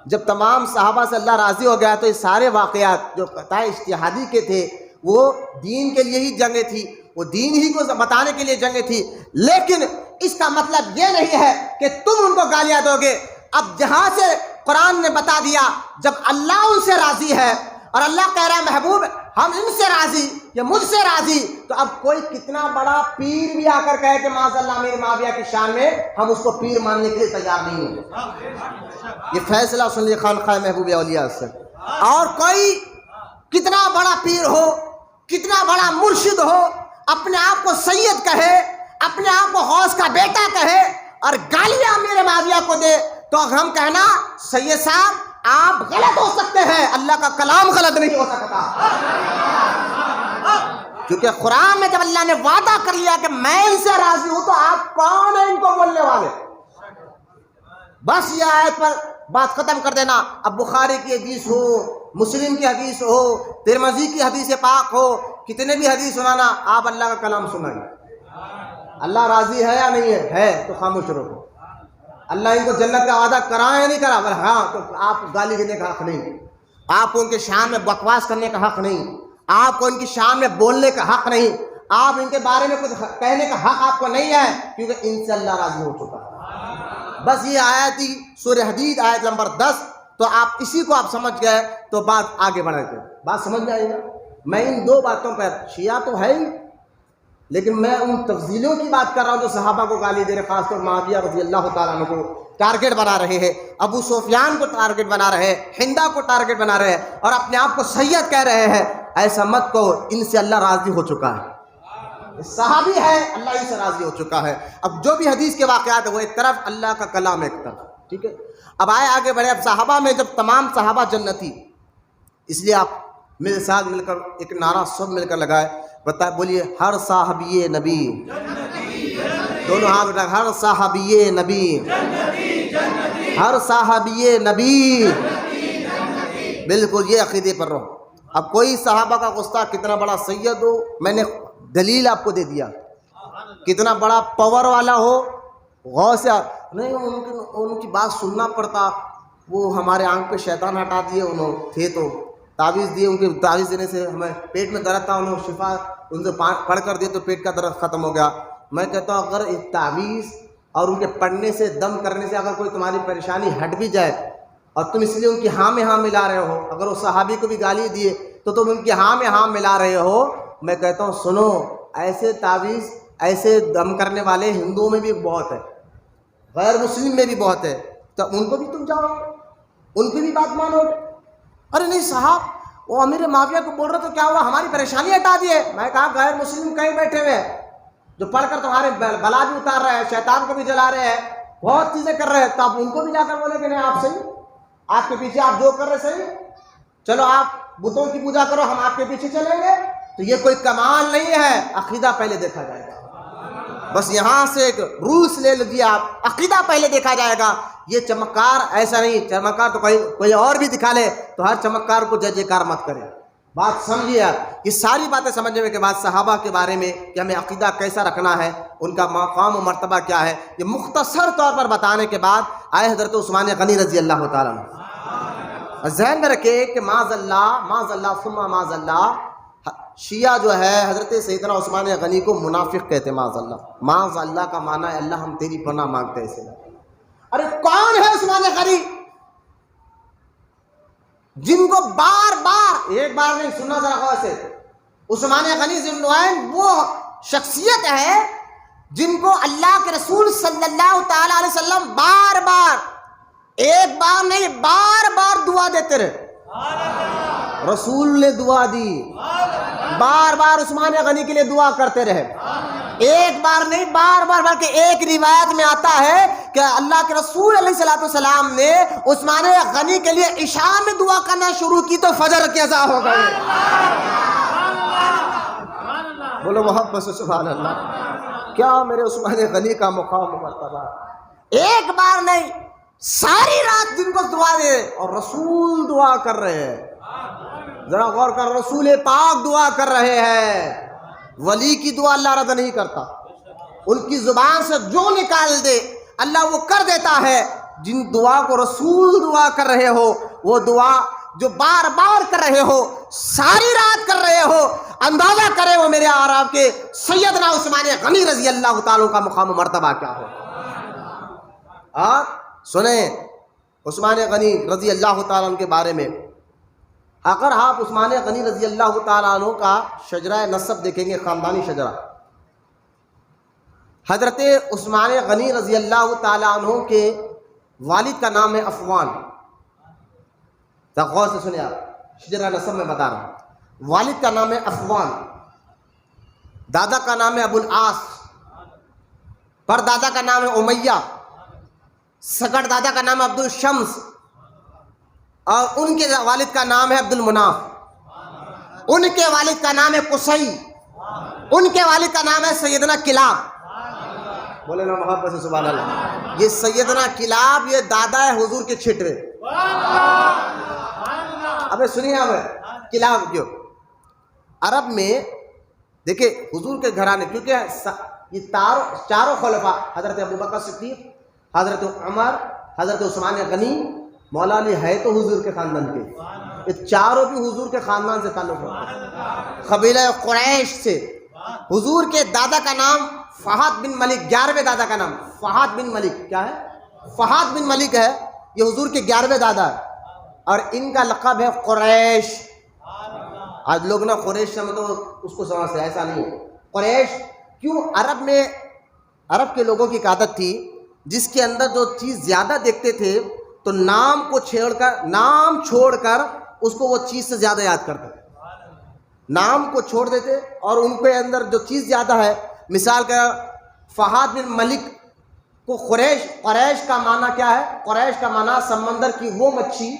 جب تمام صحابہ سے اللہ راضی ہو گیا تو یہ سارے واقعات جو قطع اجتہادی کے تھے وہ دین کے لیے ہی جنگیں تھی، وہ دین ہی کو بتانے کے لیے جنگیں تھی، لیکن اس کا مطلب یہ نہیں ہے کہ تم ان کو گالیاں دو گے۔ اب جہاں سے قرآن نے بتا دیا جب اللہ ان سے راضی ہے اور اللہ کہہ رہا ہے محبوب ہم ان سے راضی یا مجھ سے راضی، تو اب کوئی کتنا بڑا پیر بھی آ کر کہے کہ معاذ اللہ امیر معاویہ کی شان میں، ہم اس کو پیر ماننے کے لیے تیار نہیں ہیں۔ یہ فیصلہ سن لیے خانقاہ محبوب اولیاء سے، اور کوئی کتنا بڑا پیر ہو، کتنا بڑا مرشد ہو، اپنے آپ کو سید کہے، اپنے آپ کو غوث کا بیٹا کہے اور گالیاں امیر معاویہ کو دے، تو ہم کہنا سید صاحب آپ غلط ہو سکتے ہیں، اللہ کا کلام غلط نہیں ہو سکتا، کیونکہ قرآن میں جب اللہ نے وعدہ کر لیا کہ میں ان سے راضی ہوں، تو آپ کون ہیں ان کو بولنے والے؟ بس یہ آیت پر بات ختم کر دینا۔ اب بخاری کی حدیث ہو، مسلم کی حدیث ہو، ترمذی کی حدیث پاک ہو، کتنے بھی حدیث سنانا، آپ اللہ کا کلام سنائیں۔ اللہ راضی ہے یا نہیں ہے تو خاموش رہو۔ اللہ ان کو جنت کا وعدہ کرا یا نہیں کرا، بولے ہاں، تو آپ گالی دینے کا حق نہیں، آپ کو ان کے شان میں بکواس کرنے کا حق نہیں، آپ کو ان کی شان میں بولنے کا حق نہیں، آپ ان کے بارے میں کچھ کہنے کا حق آپ کو نہیں ہے، کیونکہ ان سے اللہ راضی ہو چکا ہے۔ بس یہ آیت تھی سورہ حدید آیت نمبر 10، تو آپ اسی کو آپ سمجھ گئے تو بات آگے بڑھے تھے، بات سمجھ میں آئی نا؟ میں ان دو باتوں پر، شیعہ تو ہے ہی، لیکن میں ان تفضیلوں کی بات کر رہا ہوں جو صحابہ کو گالی دے رہے، خاص طور معاویہ رضی اللہ تعالیٰ عنہ کو ٹارگٹ بنا رہے ہیں، ابو سفیان کو ٹارگٹ بنا رہے ہیں، ہندا کو ٹارگٹ بنا رہے ہیں، اور اپنے آپ کو سید کہہ رہے ہیں۔ ایسا مت کہو، ان سے اللہ راضی ہو چکا ہے، صحابی ہے، اللہ ان سے راضی ہو چکا ہے۔ اب جو بھی حدیث کے واقعات ہیں وہ ایک طرف، اللہ کا کلام ایک طرف، ٹھیک ہے؟ اب آگے بڑھے۔ اب صحابہ میں جب تمام صحابہ جنتی، اس لیے آپ میرے ساتھ مل کر ایک نعرہ سب مل کر لگائے، بولیے ہر صحابی نبی، دونوں ہاتھ اٹھا، ہر صحابی نبی، ہر صحابی نبی، بالکل یہ عقیدے پر رہو۔ اب کوئی صحابہ کا گستاخ کتنا بڑا سید ہو، میں نے دلیل آپ کو دے دیا، کتنا بڑا پاور والا ہو، غوث نہیں، ان کی بات سننا پڑتا، وہ ہمارے آنکھ پہ شیطان ہٹا دیے، انہوں تھے تو تعویذ دیے، ان کے تعویذ دینے سے ہمیں پیٹ میں درد تھا، انہوں شفا ان سے پڑھ کر دیے تو پیٹ کا درد ختم ہو گیا۔ میں کہتا ہوں اگر ایک تعویذ اور ان کے پڑھنے سے، دم کرنے سے اگر کوئی تمہاری پریشانی ہٹ بھی جائے، اور تم اس لیے ان کی ہاں میں ہاں ملا رہے ہو، اگر وہ صحابی کو بھی گالی دیے تو تم ان کی ہاں میں ہاں ملا رہے ہو، میں کہتا ہوں سنو، ایسے تعویذ، ایسے دم کرنے والے ہندوؤں میں بھی بہت ہے، غیر مسلم میں بھی بہت ہے، تو ان کو بھی تم جاؤ، ان کی بھی بات مانو۔ ارے نہیں صاحب، وہ امیر معاویہ کو بول رہے تو کیا ہوا، ہماری پریشانی ہٹا دیے۔ میں کہا غیر مسلم کہیں بیٹھے ہوئے جو پڑھ کر تمہارے بلا بھی اتار رہے ہیں، شیطان کو بھی جلا رہے ہیں، بہت چیزیں کر رہے ہیں، تو آپ ان کو بھی جا کر بولے کہ نہیں آپ صحیح، آپ کے پیچھے آپ جو کر رہے صحیح، چلو آپ بتوں کی پوجا کرو، ہم آپ کے پیچھے چلیں گے، تو یہ کوئی کمال نہیں ہے، عقیدہ پہلے دیکھا جائے گا۔ بس یہاں سے ایک روس لے لیجیے آپ، عقیدہ پہلے دیکھا جائے گا۔ یہ چمکار ایسا نہیں، چمکار تو کوئی اور بھی دکھا لے، تو ہر چمکار کو جے جے کار مت کرے، بات سمجھیے آپ، یہ ساری باتیں سمجھنے کے بعد صحابہ کے بارے میں کہ ہمیں عقیدہ کیسا رکھنا ہے، ان کا مقام و مرتبہ کیا ہے، یہ مختصر طور پر بتانے کے بعد آئے حضرت عثمان غنی رضی اللہ تعالیٰ عنہ۔ ذہن میں رکھے کہ معاذ اللہ ثم معاذ اللہ، شیعہ جو ہے حضرت سیدنا عثمان غنی کو منافق کہتے ہیں۔ معاذ اللہ کا معنی ہے اللہ ہم تیری پناہ مانگتے ہیں اسے۔ ارے کون ہے عثمان غنی جن کو بار بار، ایک بار نہیں سننا ذرا غور سے، عثمان غنی ذو النورین وہ شخصیت ہے جن کو اللہ کے رسول صلی اللہ تعالی علیہ وسلم بار بار، ایک بار نہیں بار بار دعا دیتے رہے۔ رسول نے دعا دی، بار بار عثمان غنی کے لیے دعا کرتے رہے، ایک بار نہیں بار بار، بلکہ ایک روایت میں آتا ہے کہ اللہ کے رسول علیہ الصلوۃ والسلام نے عثمان غنی کے لیے عشاء میں دعا کرنا شروع کی تو فجر کی اذان ہو گئی۔ بولو محبت سے سبحان اللہ۔ کیا میرے عثمان غنی کا مقام و مرتبہ، ایک بار نہیں ساری رات جن کو دعا دے، اور رسول دعا کر رہے ہیں۔ ذرا غور کر، رسول پاک دعا کر رہے ہیں۔ ولی کی دعا اللہ رد نہیں کرتا، ان کی زبان سے جو نکال دے اللہ وہ کر دیتا ہے۔ جن دعا کو رسول دعا کر رہے ہو، وہ دعا جو بار بار کر رہے ہو، ساری رات کر رہے ہو، اندازہ کرے وہ میرے اور آپ کے سیدنا عثمان غنی رضی اللہ تعالیٰ کا مقام و مرتبہ کیا ہو۔ اور سنیں عثمان غنی رضی اللہ تعالیٰ عنہ کے بارے میں، اگر آپ عثمان غنی رضی اللہ تعالیٰ عنہ کا شجرہ نسب دیکھیں گے، خاندانی شجرہ، حضرت عثمان غنی رضی اللہ تعالیٰ عنہ کے والد کا نام ہے عفوان۔ غور سے سنیں آپ، شجرہ نسب میں بتا رہا ہوں۔ والد کا نام ہے عفوان، دادا کا نام ہے ابو العاص، پر دادا کا نام ہے امیہ، سگڑ دادا کا نام ہے عبد الشمس، اور ان کے والد کا نام ہے عبد المناف، ان کے والد کا نام ہے قصی، ان کے والد کا نام ہے سیدنا کلاب۔ بولے نا محبت سے سبحان اللہ۔ یہ سیدنا کلاب یہ دادا ہے حضور کے چھٹوے۔ ابے سنیے اب کلاب کیوں؟ عرب میں دیکھیں حضور کے گھرانے، کیونکہ یہ چاروں خلفاء، حضرت ابوبکر صدیق، حضرت عمر، حضرت عثمان غنی، مولا علی ہے تو حضور کے خاندان کے، یہ چاروں بھی حضور کے خاندان سے تعلق ہے، قبیلہ قریش سے۔ حضور کے دادا کا نام فہد بن ملک، 11ویں دادا کا نام فہد بن ملک، کیا ہے؟ فہد بن ملک ہے، یہ حضور کے 11ویں دادا ہے، اور ان کا لقب ہے قریش۔ آج لوگ نا قریش سے مطلب اس کو سمجھتے، ایسا نہیں ہے۔ قریش کیوں؟ عرب میں، عرب کے لوگوں کی عادت تھی جس کے اندر جو چیز زیادہ دیکھتے تھے تو نام کو نام چھوڑ کر اس کو وہ چیز سے زیادہ یاد کرتے، نام کو چھوڑ دیتے، اور ان کے اندر جو چیز زیادہ ہے، مثال کا فہد بن ملک کو قریش کا معنی کیا ہے؟ قریش کا معنی سمندر کی وہ مچھی،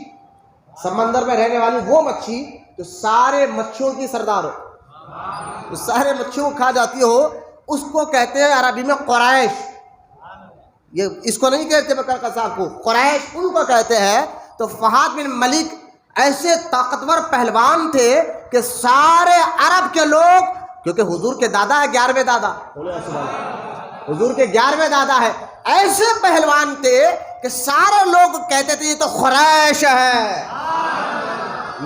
سمندر میں رہنے والی وہ مچھی جو سارے مچھیوں کی سردار ہو، جو سارے مچھیوں کو کھا جاتی ہو، اس کو کہتے ہیں عربی میں قریش۔ یہ اس کو نہیں کہتے بکر قصاب کو، قریش ان کو کہتے ہیں۔ تو فہد بن ملک ایسے طاقتور پہلوان تھے کہ سارے عرب کے لوگ، کیونکہ حضور کے دادا ہے 11ویں دادا، حضور کے 11ویں دادا ہے، ایسے پہلوان تھے کہ سارے لوگ کہتے تھے یہ تو قریش ہے،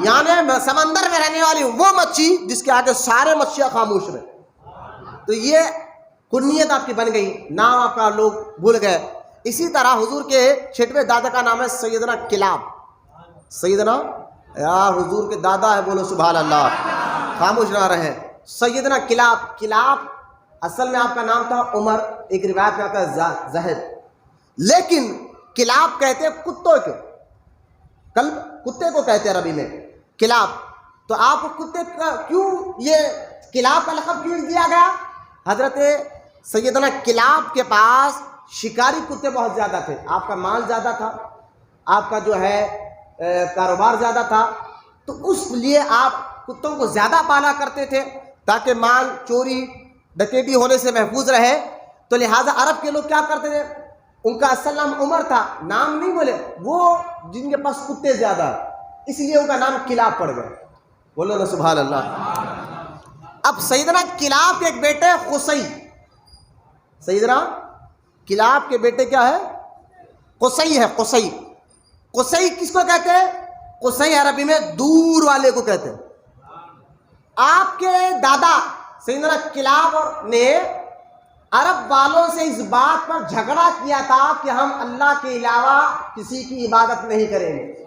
یعنی سمندر میں رہنے والی وہ مچھی جس کے آگے سارے مچھیاں خاموش رہے۔ تو یہ کنیت آپ کی بن گئی، نام آپ کا لوگ بھول گئے۔ اسی طرح حضور کے 6ویں دادا کا نام ہے سیدنا کلاب۔ سیدنا، یار حضور کے دادا ہے، بولو سبحان اللہ، خاموش نہ رہے۔ سیدنا کلاب، کلاب اصل میں آپ کا نام تھا عمر، ایک روایت میں آتا ہے زہد، لیکن کلاب کہتے ہیں کتوں کو، کلب کتے کو کہتے ہیں عربی میں کلاب۔ تو آپ کو کتے کا کیوں یہ کلاب کا لقب کیوں دیا گیا؟ حضرت سیدنا کلاب کے پاس شکاری کتے بہت زیادہ تھے، آپ کا مال زیادہ تھا، آپ کا جو ہے کاروبار زیادہ تھا، تو اس لیے آپ کتوں کو زیادہ پالا کرتے تھے تاکہ مال چوری ڈکیتی ہونے سے محفوظ رہے۔ تو لہٰذا عرب کے لوگ کیا کرتے تھے، ان کا اصل نام عمر تھا، نام نہیں بولے، وہ جن کے پاس کتے زیادہ، اس لیے ان کا نام کلاب پڑ گئے۔ بولو نا سبحان اللہ۔ اب سیدنا کلاب کے ایک بیٹے قصی، سیدنا کلاب کے بیٹے کیا ہے؟ قصی ہے، قصی۔ قصی کس کو کہتے ہیں؟ قصی عربی میں دور والے کو کہتے ہیں۔ آپ کے دادا سیدنا کلاب نے عرب والوں سے اس بات پر جھگڑا کیا تھا کہ ہم اللہ کے علاوہ کسی کی عبادت نہیں کریں گے۔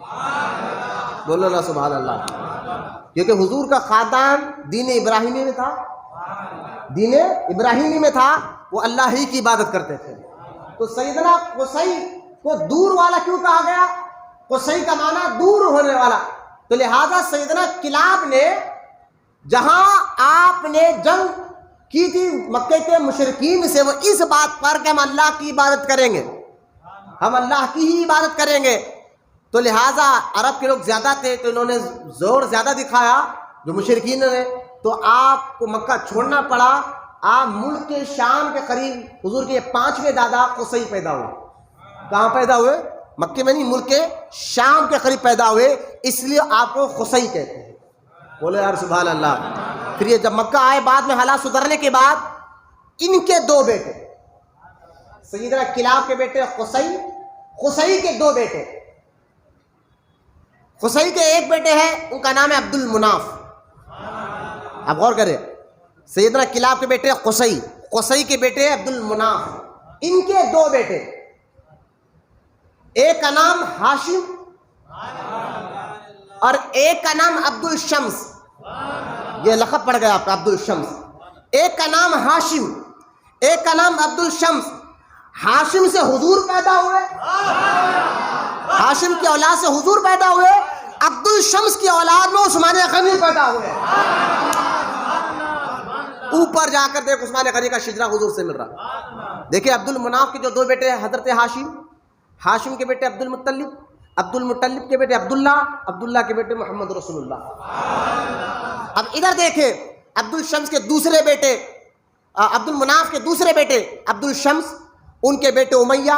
بولو نا سبحان اللہ۔ کیونکہ حضور کا خاندان دین ابراہیمی میں تھا، دین ابراہیمی میں تھا، وہ اللہ ہی کی عبادت کرتے تھے۔ تو سیدنا قصی کو دور والا کیوں کہا گیا؟ قصی کا معنی دور ہونے والا۔ تو لہذا سیدنا کلاب نے جہاں آپ نے جنگ کی تھی مکے کے مشرکین سے، وہ اس بات پر کہ ہم اللہ کی عبادت کریں گے، ہم اللہ کی ہی عبادت کریں گے، تو لہٰذا عرب کے لوگ زیادہ تھے تو انہوں نے زور زیادہ دکھایا جو مشرکین نے، تو آپ کو مکہ چھوڑنا پڑا۔ آپ ملک کے شام کے قریب حضور کے 5ویں دادا قصی پیدا ہوئے۔ کہاں پیدا ہوئے؟ مکے میں نہیں، ملک کے شام کے قریب پیدا ہوئے، اس لیے آپ کو قصی کہتے ہیں۔ بولے یار سبحان اللہ۔ پھر یہ جب مکہ آئے، بعد میں حالات سدھرنے کے بعد ان کے 2 بیٹے، سیدنا کلاب کے بیٹے قصی، قصی کے 2 بیٹے، قصی کے ایک بیٹے ہیں ان کا نام ہے عبد المناف۔ آپ غور کریں، سیدنا کلاب کے بیٹے قصی، قصی کے بیٹے عبد المناف، ان کے 2 بیٹے، ایک کا نام ہاشم اور ایک کا نام عبد الشمس۔ یہ لقب پڑ گیا آپ کا، عبد الشمس۔ ایک کا نام ہاشم، ایک کا نام عبد الشمس۔ ہاشم سے حضور پیدا ہوئے، ہاشم کی اولاد سے حضور پیدا ہوئے، عبد الشمس کی اولاد میں عثمان غنی پیدا ہوئے۔ اوپر جا کر دیکھ عثمان غنی کا شجرہ حضور سے مل رہا۔ دیکھیں عبد المناف کے جو 2 بیٹے ہیں، حضرت ہاشم، ہاشم کے بیٹے عبد المطلب، عبد المطلب کے بیٹے عبداللہ، عبداللہ کے بیٹے محمد رسول اللہ۔ اب ادھر دیکھیں عبد الشمس کے دوسرے بیٹے، عبد المناف کے دوسرے بیٹے عبد الشمس، ان کے بیٹے امیہ،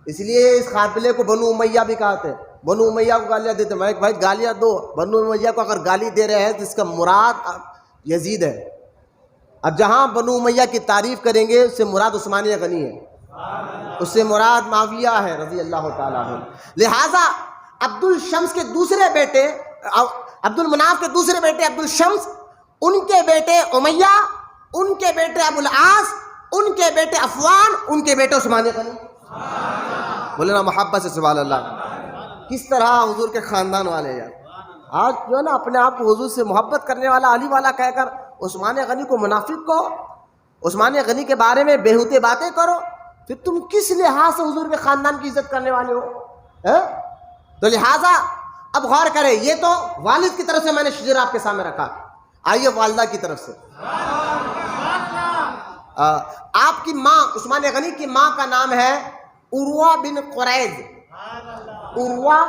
اس لیے اس قافلے کو بنو امیہ بھی کہتے ہیں۔ بنو امیہ کو گالیاں دیتے ہیں، بھائی گالیاں دو، بنو امیہ کو اگر گالی دے رہے ہیں تو اس کا مراد یزید ہے۔ اب جہاں بنو امیہ کی تعریف کریں گے اس سے مراد عثمان غنی ہے، اس سے مراد معاویہ ہے رضی اللہ تعالیٰ عنہ۔ لہٰذا عبد الشمس کے دوسرے بیٹے، عبد المناف کے دوسرے بیٹے عبد الشمس، ان کے بیٹے امیہ، ان کے بیٹے ابو العاص، ان کے بیٹے عفوان، ان کے بیٹے عثمان غنی۔ بولے نا محبت سے سبحان اللہ۔ کس طرح حضور کے خاندان والے یار، آج جو ہے نا اپنے آپ کو حضور سے محبت کرنے والا، علی والا کہہ کر عثمان غنی کو منافق کہو، عثمان غنی کے بارے میں بیہوتے باتیں کرو، پھر تم کس لحاظ سے حضور کے خاندان کی عزت کرنے والے ہو؟ تو لہٰذا اب غور کریں، یہ تو والد کی طرف سے میں نے شجرہ آپ کے سامنے رکھا، آئیے والدہ کی طرف سے۔ آپ کی ماں، عثمان غنی کی ماں کا نام ہے عروہ بن قریظ، عروہ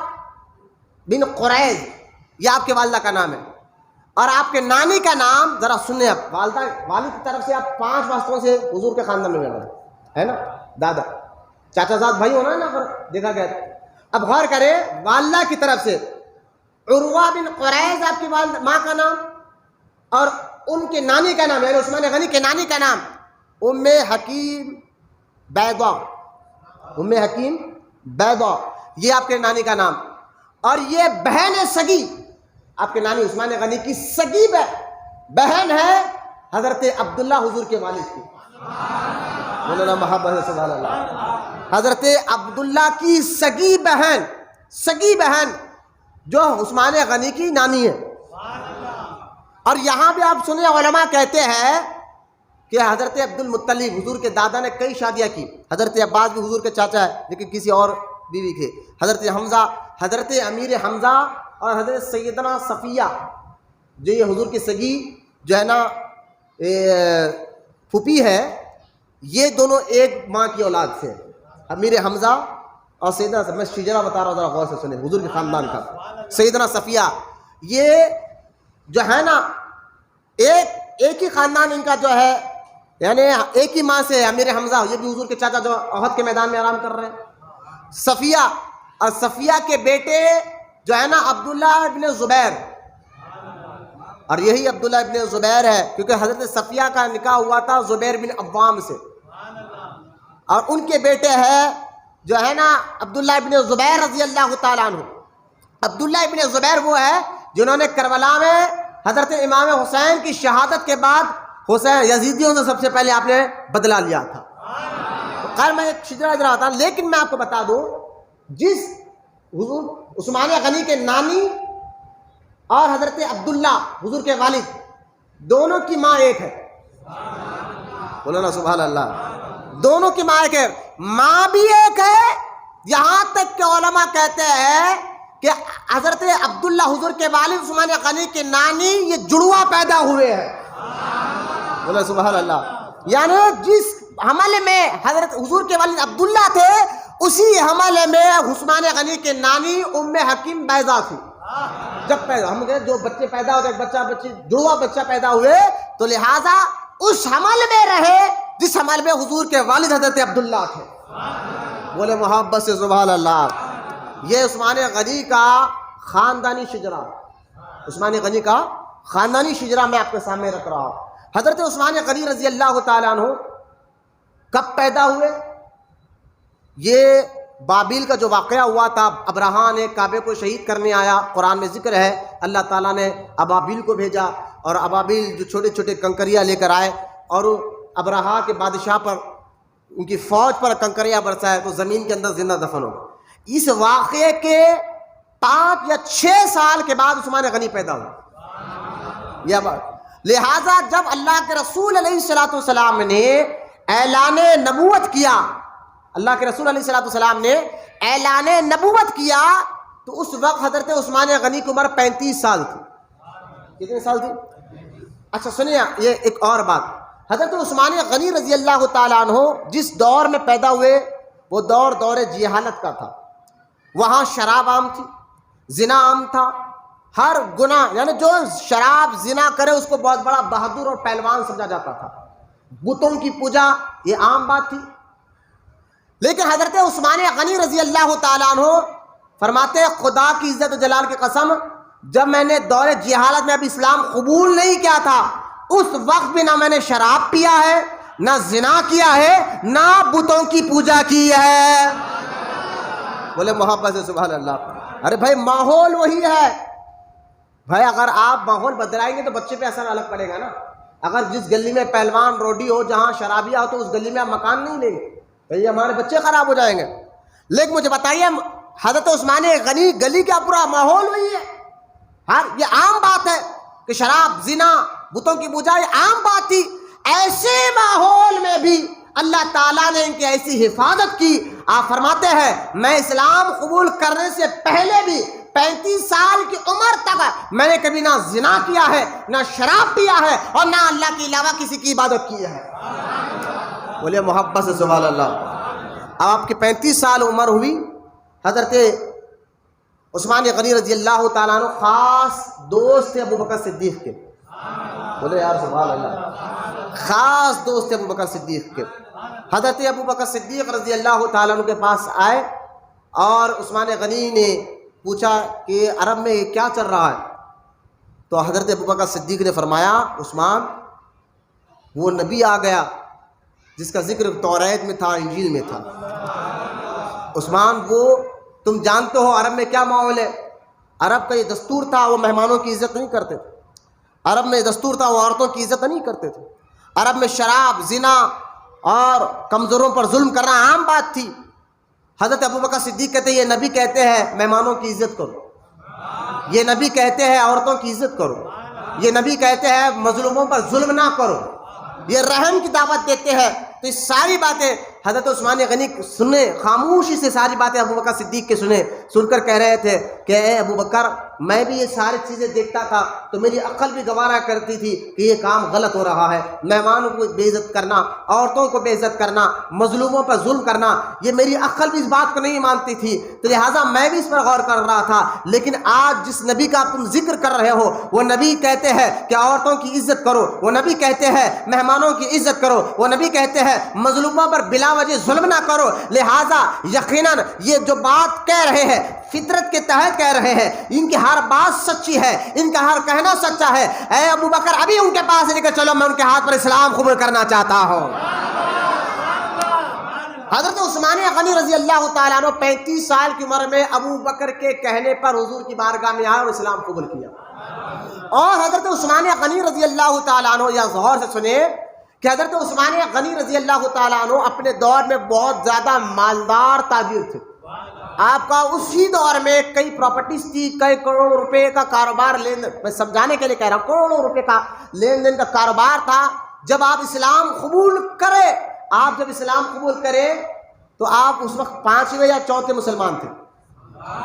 بن قریظ، یہ آپ کے والدہ کا نام ہے۔ اور آپ کے نانی کا نام ذرا سنیں، آپ والدہ، والد کی طرف سے آپ 5 واسطوں سے حضور کے خاندان میں مل رہے ہے نا، دادا چاچا زاد بھائی ہونا ہے نا، اگر دیکھا گیا۔ اب غور کریں، والدہ کی طرف سے عروہ بن قریظ آپ کی والدہ ماں کا نام، اور ان کے نانی کا نام یعنی عثمان غنی کے نانی کا نام ام حکیم بیضا، ام حکیم بیضا، یہ آپ کے نانی کا نام۔ اور یہ بہن سگی، آپ کے نانی عثمان غنی کی سگی بہن ہے حضرت عبداللہ حضور کے والد کی۔ مولانا محبت سبحان اللہ۔ حضرت عبداللہ کی سگی بہن جو عثمان غنی کی نانی ہے۔ اور یہاں بھی آپ سنیں، علماء کہتے ہیں کہ حضرت عبد المطلب حضور کے دادا نے کئی شادیاں کی، حضرت عباس بھی حضور کے چاچا ہے لیکن کسی اور بیوی کے، حضرت حمزہ، حضرت امیر حمزہ اور حضرت سیدنا صفیہ جو یہ حضور کی سگی جو ہے نا پھوپھی ہے، یہ دونوں ایک ماں کی اولاد سے، امیر حمزہ اور سیدنا، میں شجرہ بتا رہا ہوں ذرا غور سے سنیں حضور کے خاندان کا۔ سیدنا صفیہ یہ جو ہے نا ایک ہی خاندان ان کا جو ہے، یعنی ایک ہی ماں سے امیر حمزہ، یہ بھی حضور کے چاچا جو احد کے میدان میں آرام کر رہے ہیں، صفیہ، اور صفیہ کے بیٹے جو ہے نا عبداللہ ابن زبیر، اور یہی عبداللہ ابن زبیر ہے کیونکہ حضرت صفیہ کا نکاح ہوا تھا زبیر بن عوام سے، اور ان کے بیٹے ہیں جو ہے نا عبداللہ ابن زبیر رضی اللہ تعالیٰ عنہ۔ عبداللہ ابن زبیر وہ ہے جنہوں نے کربلا میں حضرت امام حسین کی شہادت کے بعد حسین یزیدیوں سے سب سے پہلے آپ نے بدلہ لیا تھا۔ خیر میں ایک شجرہ ادھر آتا، لیکن میں آپ کو بتا دوں جس حضور عثمان غنی کے نانی اور حضرت عبداللہ حضور کے والد دونوں کی ماں ایک ہے، بولو نا سبحان اللہ، دونوں کی ماں ایک ہے، ماں بھی ایک ہے، یہاں تک کہ علماء کہتے ہیں کہ حضرت عبداللہ حضور کے والد عثمان غنی کے نانی یہ جڑوا پیدا ہوئے ہیں، بولو سبحان اللہ، یعنی جس حمل میں حضرت حضور کے والد عبداللہ تھے اسی حمل میں عثمان غنی کے نانی ام حکیم بیضہ تھی۔ جب پیدا ہم جو بچے پیدا ہوتے ایک بچہ بچی جڑوا بچہ پیدا ہوئے تو لہٰذا اس حمل میں رہے جس حمل میں حضور کے والد حضرت عبداللہ تھے، بولے محبت سے سبحان اللہ۔ یہ عثمان غنی کا خاندانی شجرہ، عثمان غنی کا خاندانی شجرہ میں آپ کے سامنے رکھ رہا ہوں۔ حضرت عثمان غنی رضی اللہ تعالیٰ عنہ کب پیدا ہوئے؟ یہ بابل کا جو واقعہ ہوا تھا، ابرہا نے کعبے کو شہید کرنے آیا، قرآن میں ذکر ہے اللہ تعالیٰ نے ابابیل کو بھیجا، اور ابابیل جو چھوٹے چھوٹے کنکریاں لے کر آئے اور ابرہا کے بادشاہ پر ان کی فوج پر کنکریاں برسائے تو زمین کے اندر زندہ دفن ہو گئے۔ اس واقعے کے 5 یا 6 سال کے بعد عثمان غنی پیدا ہوا، یہ بات۔ لہٰذا جب اللہ کے رسول علیہ الصلوۃ والسلام نے اعلان نبوت کیا، اللہ کے رسول علیہ الصلوۃ والسلام نے اعلان نبوت کیا تو اس وقت حضرت عثمان غنی کی عمر 35 سال تھی۔ کتنے سال تھی؟ اچھا سنیے یہ ایک اور بات، حضرت عثمان غنی رضی اللہ تعالیٰ عنہ جس دور میں پیدا ہوئے وہ دور جہالت کا تھا، وہاں شراب عام تھی، زنا عام تھا، ہر گناہ یعنی جو شراب زنا کرے اس کو بہت بڑا بہادر اور پہلوان سمجھا جاتا تھا، بتوں کی پوجا یہ عام بات تھی۔ لیکن حضرت عثمان غنی رضی اللہ تعالیٰ عنہ فرماتے ہیں خدا کی عزت و جلال کی قسم، جب میں نے دور جہالت میں اب اسلام قبول نہیں کیا تھا اس وقت بھی نہ میں نے شراب پیا ہے، نہ زنا کیا ہے، نہ بتوں کی پوجا کی ہے، بولے محبت سے سبحان اللہ۔ ارے بھائی ماحول وہی ہے بھائی، اگر آپ ماحول بدلائیں گے تو بچے پہ اثر الگ پڑے گا نا۔ اگر جس گلی میں پہلوان روڈی ہو جہاں شرابیہ ہو تو اس گلی میں آپ مکان نہیں لیں گے، بھائی ہمارے بچے خراب ہو جائیں گے۔ لیکن مجھے بتائیے حضرت عثمان غنی گلی کا پورا ماحول وہی ہے، ہر یہ عام بات ہے کہ شراب زنا بتوں کی پوجا یہ عام بات تھی، ایسے ماحول میں بھی اللہ تعالیٰ نے ان کی ایسی حفاظت کی۔ آپ فرماتے ہیں میں اسلام قبول کرنے سے پہلے بھی 35 سال کی عمر تک میں نے کبھی نہ زنا کیا ہے، نہ شراب پیا ہے، اور نہ اللہ کے علاوہ کسی کی عبادت کی ہے، بولے محبت سے سبحان اللہ۔ اب آپ کی 35 سال عمر ہوئی، حضرت عثمان غنی رضی اللہ تعالیٰ عنہ خاص دوست تھے ابو بکر صدیق کے، بولے یار سبحان اللہ، خاص دوست تھے ابو بکر صدیق کے۔ حضرت ابو بکر صدیق رضی اللہ تعالیٰ عنہ کے پاس آئے اور عثمان غنی نے پوچھا کہ عرب میں کیا چل رہا ہے؟ تو حضرت ابو بکر صدیق نے فرمایا عثمان وہ نبی آ گیا جس کا ذکر توریت میں تھا، انجیل میں تھا۔ عثمان وہ تم جانتے ہو عرب میں کیا ماحول ہے، عرب کا یہ دستور تھا وہ مہمانوں کی عزت نہیں کرتے تھے، عرب میں دستور تھا وہ عورتوں کی عزت نہیں کرتے تھے، عرب میں شراب زنا اور کمزوروں پر ظلم کرنا عام بات تھی۔ حضرت ابو بکر صدیق کہتے ہیں یہ نبی کہتے ہیں مہمانوں کی عزت کرو، یہ نبی کہتے ہیں عورتوں کی عزت کرو، یہ نبی کہتے ہیں مظلوموں پر ظلم نہ کرو، یہ رحم کی دعوت دیتے ہیں۔ تو یہ ساری باتیں حضرت عثمان غنی سنے، خاموشی سے ساری باتیں ابو بکر صدیق کے سن کر کہہ رہے تھے کہ اے ابو بکر میں بھی یہ ساری چیزیں دیکھتا تھا تو میری عقل بھی گوارا کرتی تھی کہ یہ کام غلط ہو رہا ہے، مہمانوں کو بے عزت کرنا، عورتوں کو بے عزت کرنا، مظلوموں پر ظلم کرنا، یہ میری عقل بھی اس بات کو نہیں مانتی تھی، تو لہٰذا میں بھی اس پر غور کر رہا تھا۔ لیکن آج جس نبی کا تم ذکر کر رہے ہو وہ نبی کہتے ہیں کہ عورتوں کی عزت کرو، وہ نبی کہتے ہیں مہمانوں کی عزت کرو، وہ نبی کہتے ہیں مظلوموں پر بلا بلا وجہ ظلم نہ کرو. لہٰذا یقیناً یہ جو بات کہہ رہے ہیں فطرت کے تحت کہہ رہے ہیں, ان کی ہر بات سچی ہے, ان کا ہر کہنا سچا ہے. اے ابو بکر ابھی ان کے پاس لے کر چلو, میں ان کے ہاتھ پر اسلام قبول کرنا چاہتا ہوں. حضرت عثمان غنی رضی اللہ تعالیٰ عنہ 35 سال کی عمر میں ابو بکر کے کہنے پر حضور کی بارگاہ میں آئے اور اسلام قبول کیا. اور حضرت عثمان غنی رضی اللہ تعالیٰ عنہ, یا غور سے سنیں کہ حضرت عثمان غنی رضی اللہ تعالیٰ عنہ اپنے دور میں بہت زیادہ مالدار تاجر تھے. آپ کا اسی دور میں کئی پراپرٹیز تھی, کئی کروڑ روپے کا کاروبار, لین دین, میں سمجھانے کے لیے کہہ رہا ہوں, کروڑوں روپے کا لین دین کا کاروبار تھا. جب آپ اسلام قبول کرے, آپ جب اسلام قبول کرے تو آپ اس وقت 5ویں یا 4تھے مسلمان تھے.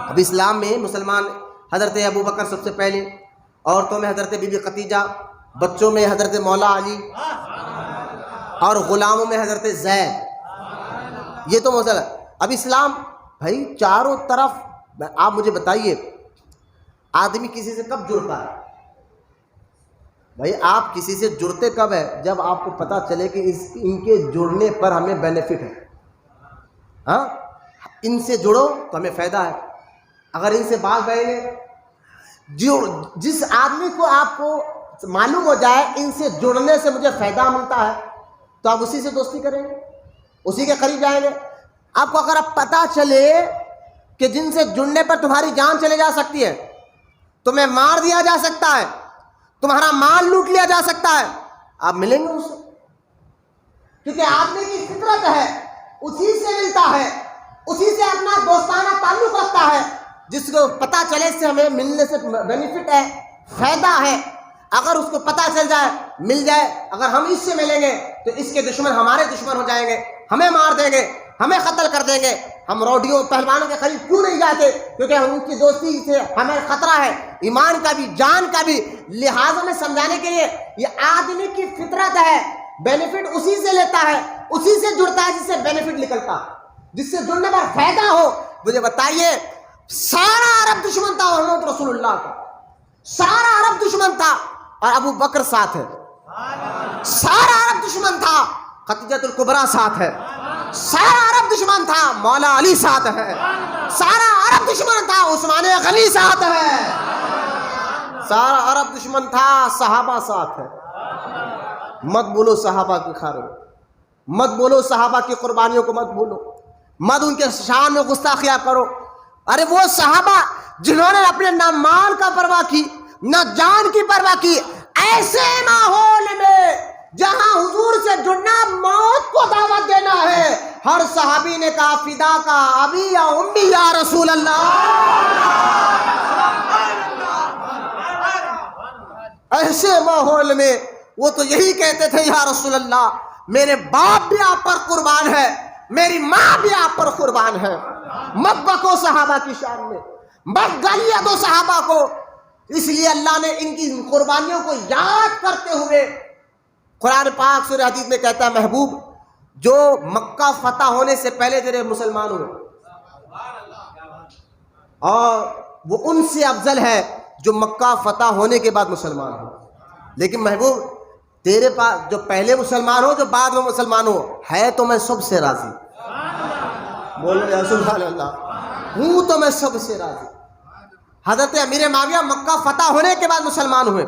اب اسلام میں مسلمان حضرت ابو بکر سب سے پہلے, عورتوں میں حضرت بی بی خدیجہ, بچوں میں حضرت مولا علی, اور غلاموں میں حضرت زید. یہ تو مسئلہ. اب اسلام بھائی چاروں طرف. آپ مجھے بتائیے آدمی کسی سے کب جڑتا ہے؟ بھائی آپ کسی سے جڑتے کب ہے؟ جب آپ کو پتا چلے کہ ان کے جڑنے پر ہمیں بینیفٹ ہے. ہاں, ان سے جڑو تو ہمیں فائدہ ہے. اگر ان سے بات بہیں گے, جس آدمی کو آپ کو معلوم ہو جائے ان سے جڑنے سے مجھے فائدہ ملتا ہے تو آپ اسی سے دوستی کریں گے, اسی کے قریب جائیں گے. آپ کو اگر اب پتا چلے کہ جن سے جڑنے پر تمہاری جان چلے جا سکتی ہے, تمہیں مار دیا جا سکتا ہے, تمہارا مال لوٹ لیا جا سکتا ہے, آپ ملیں گے اس سے, کیونکہ آدمی کی فطرت ہے, اسی سے ملتا ہے, اسی سے اپنا دوستانہ تعلق رکھتا ہے جس کو پتا چلے اس سے ہمیں ملنے سے بینیفٹ ہے, فائدہ ہے. اگر اس کو پتا چل جائے, مل جائے, اگر ہم اس سے ملیں گے تو اس کے دشمن ہمارے دشمن ہو جائیں گے, ہمیں مار دیں گے, ہمیں قتل کر دیں گے. ہم روڈیوں پہلوانوں کے قریب کیوں نہیں جاتے؟ کیونکہ ان کی دوستی سے ہمیں خطرہ ہے, ایمان کا بھی, جان کا بھی. لہٰذا میں سمجھانے کے لیے, یہ آدمی کی فطرت ہے, بینیفٹ اسی سے لیتا ہے, اسی سے جڑتا ہے جس سے بینیفٹ نکلتا, جس سے جڑنے پر فائدہ ہو. مجھے بتائیے, سارا عرب دشمن تھا محمد رسول اللہ کا, سارا عرب دشمن تھا, اور ابو بکر ساتھ ہے. سارا عرب دشمن تھا, خدیجہ الکبریٰ ساتھ ہے. سارا عرب دشمن تھا, مولا علی ساتھ ہے. سارا عرب دشمن تھا, عثمان غنی ساتھ ہے. سارا عرب دشمن تھا, صحابہ ساتھ ہے. مت بولو صحابہ کی خارج, مت بولو صحابہ کی قربانیوں کو, مت بولو, مت ان کے شان میں گستاخیاں کرو. ارے وہ صحابہ جنہوں نے اپنے نہ مال کا پرواہ کی, نہ جان کی پرواہ کی, ایسے ماحول میں جہاں حضور سے جڑنا موت کو دعوت دینا ہے, ہر صحابی نے کہا فدا کا ابی یا امی یا رسول اللہ. ایسے ماحول میں وہ تو یہی کہتے تھے, یا رسول اللہ میرے باپ بھی آپ پر قربان ہے, میری ماں بھی آپ پر قربان ہے. مت بکو صحابہ کی شان میں, مت گالیاں دو صحابہ کو. اس لیے اللہ نے ان کی قربانیوں کو یاد کرتے ہوئے قرآن پاک سورہ حدید میں کہتا ہے, محبوب جو مکہ فتح ہونے سے پہلے تیرے مسلمان ہوئے, اور وہ ان سے افضل ہے جو مکہ فتح ہونے کے بعد مسلمان ہو. لیکن محبوب تیرے پاس جو پہلے مسلمان ہو, جو بعد میں مسلمان ہو, ہے تو میں سب سے راضی. بولو یا سبحان اللہ, ہوں تو میں سب سے راضی. حضرت امیر معاویہ مکہ فتح ہونے کے بعد مسلمان ہوئے.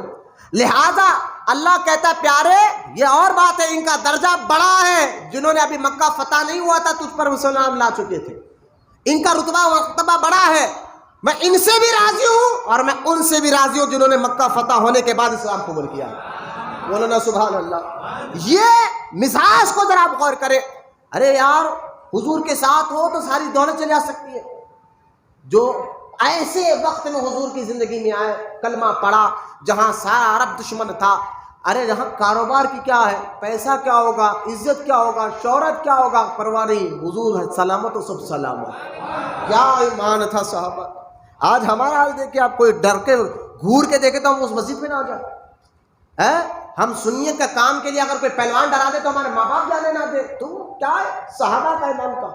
لہذا اللہ کہتا ہے پیارے یہ اور بات ہے, ان کا درجہ بڑا ہے, جنہوں نے ابھی مکہ فتح نہیں ہوا تھا تجھ پر مسلمان لا چکے تھے, ان کا رتبہ مرتبہ بڑا ہے. میں ان سے بھی راضی ہوں اور میں ان سے بھی راضی ہوں جنہوں نے مکہ فتح ہونے کے بعد اسلام قبول کیا. بولو نا سبحان اللہ. یہ مزاج کو ذرا غور کرے. ارے یار حضور کے ساتھ ہو تو ساری دولت چلی جا سکتی ہے. جو ایسے وقت میں حضور کی زندگی میں آئے, کلمہ پڑھا, جہاں سارا عرب دشمن تھا. ارے جہاں کاروبار کی کیا ہے, پیسہ کیا ہوگا, عزت کیا ہوگا, شہرت کیا ہوگا, پرواہ نہیں, حضور سلامت و سب سلامت. کیا ایمان تھا صحابہ. آج ہمارا حال دیکھیں, آپ کوئی ڈر کے گھور کے دیکھے تو ہم اس مسجد میں نہ جائیں. ہم سنیت کا کام کے لیے اگر کوئی پہلوان ڈرا دے تو ہمارے ماں باپ جانے نہ دے. تو کیا ہے صحابہ کا ایمان کا,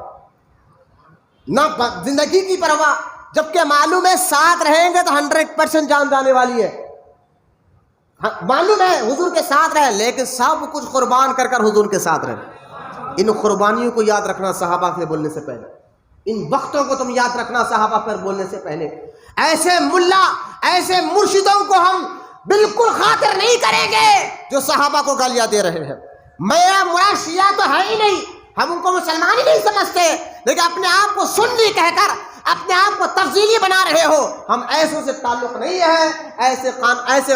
نہ زندگی کی پرواہ, جبکہ معلوم ہے ساتھ رہیں گے تو 100% جان جانے والی ہے. معلوم ہے حضور کے ساتھ رہے, لیکن سب کچھ قربان کر کر حضور کے ساتھ رہے. ان قربانیوں کو یاد رکھنا صحابہ کے بولنے سے پہلے، ان وقتوں کو تم یاد رکھنا صحابہ پر بولنے سے پہلے۔ ایسے ملا، ایسے مرشدوں کو ہم بالکل خاطر نہیں کریں گے جو صحابہ کو گالیاں دے رہے ہیں۔ میرا مراد شیعہ تو ہے ہی نہیں، ہم ان کو مسلمان ہی نہیں سمجھتے، لیکن اپنے آپ کو سنی کہہ کر اپنے آپ کو تفضیلی بنا رہے ہو۔ ہم ایسوں سے تعلق نہیں ہے، ایسے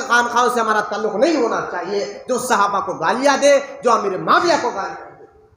خانخواہوں سے ہمارا تعلق نہیں ہونا چاہیے جو صحابہ کو گالیاں دے، جو امیر معاویہ کو گالیاں دے۔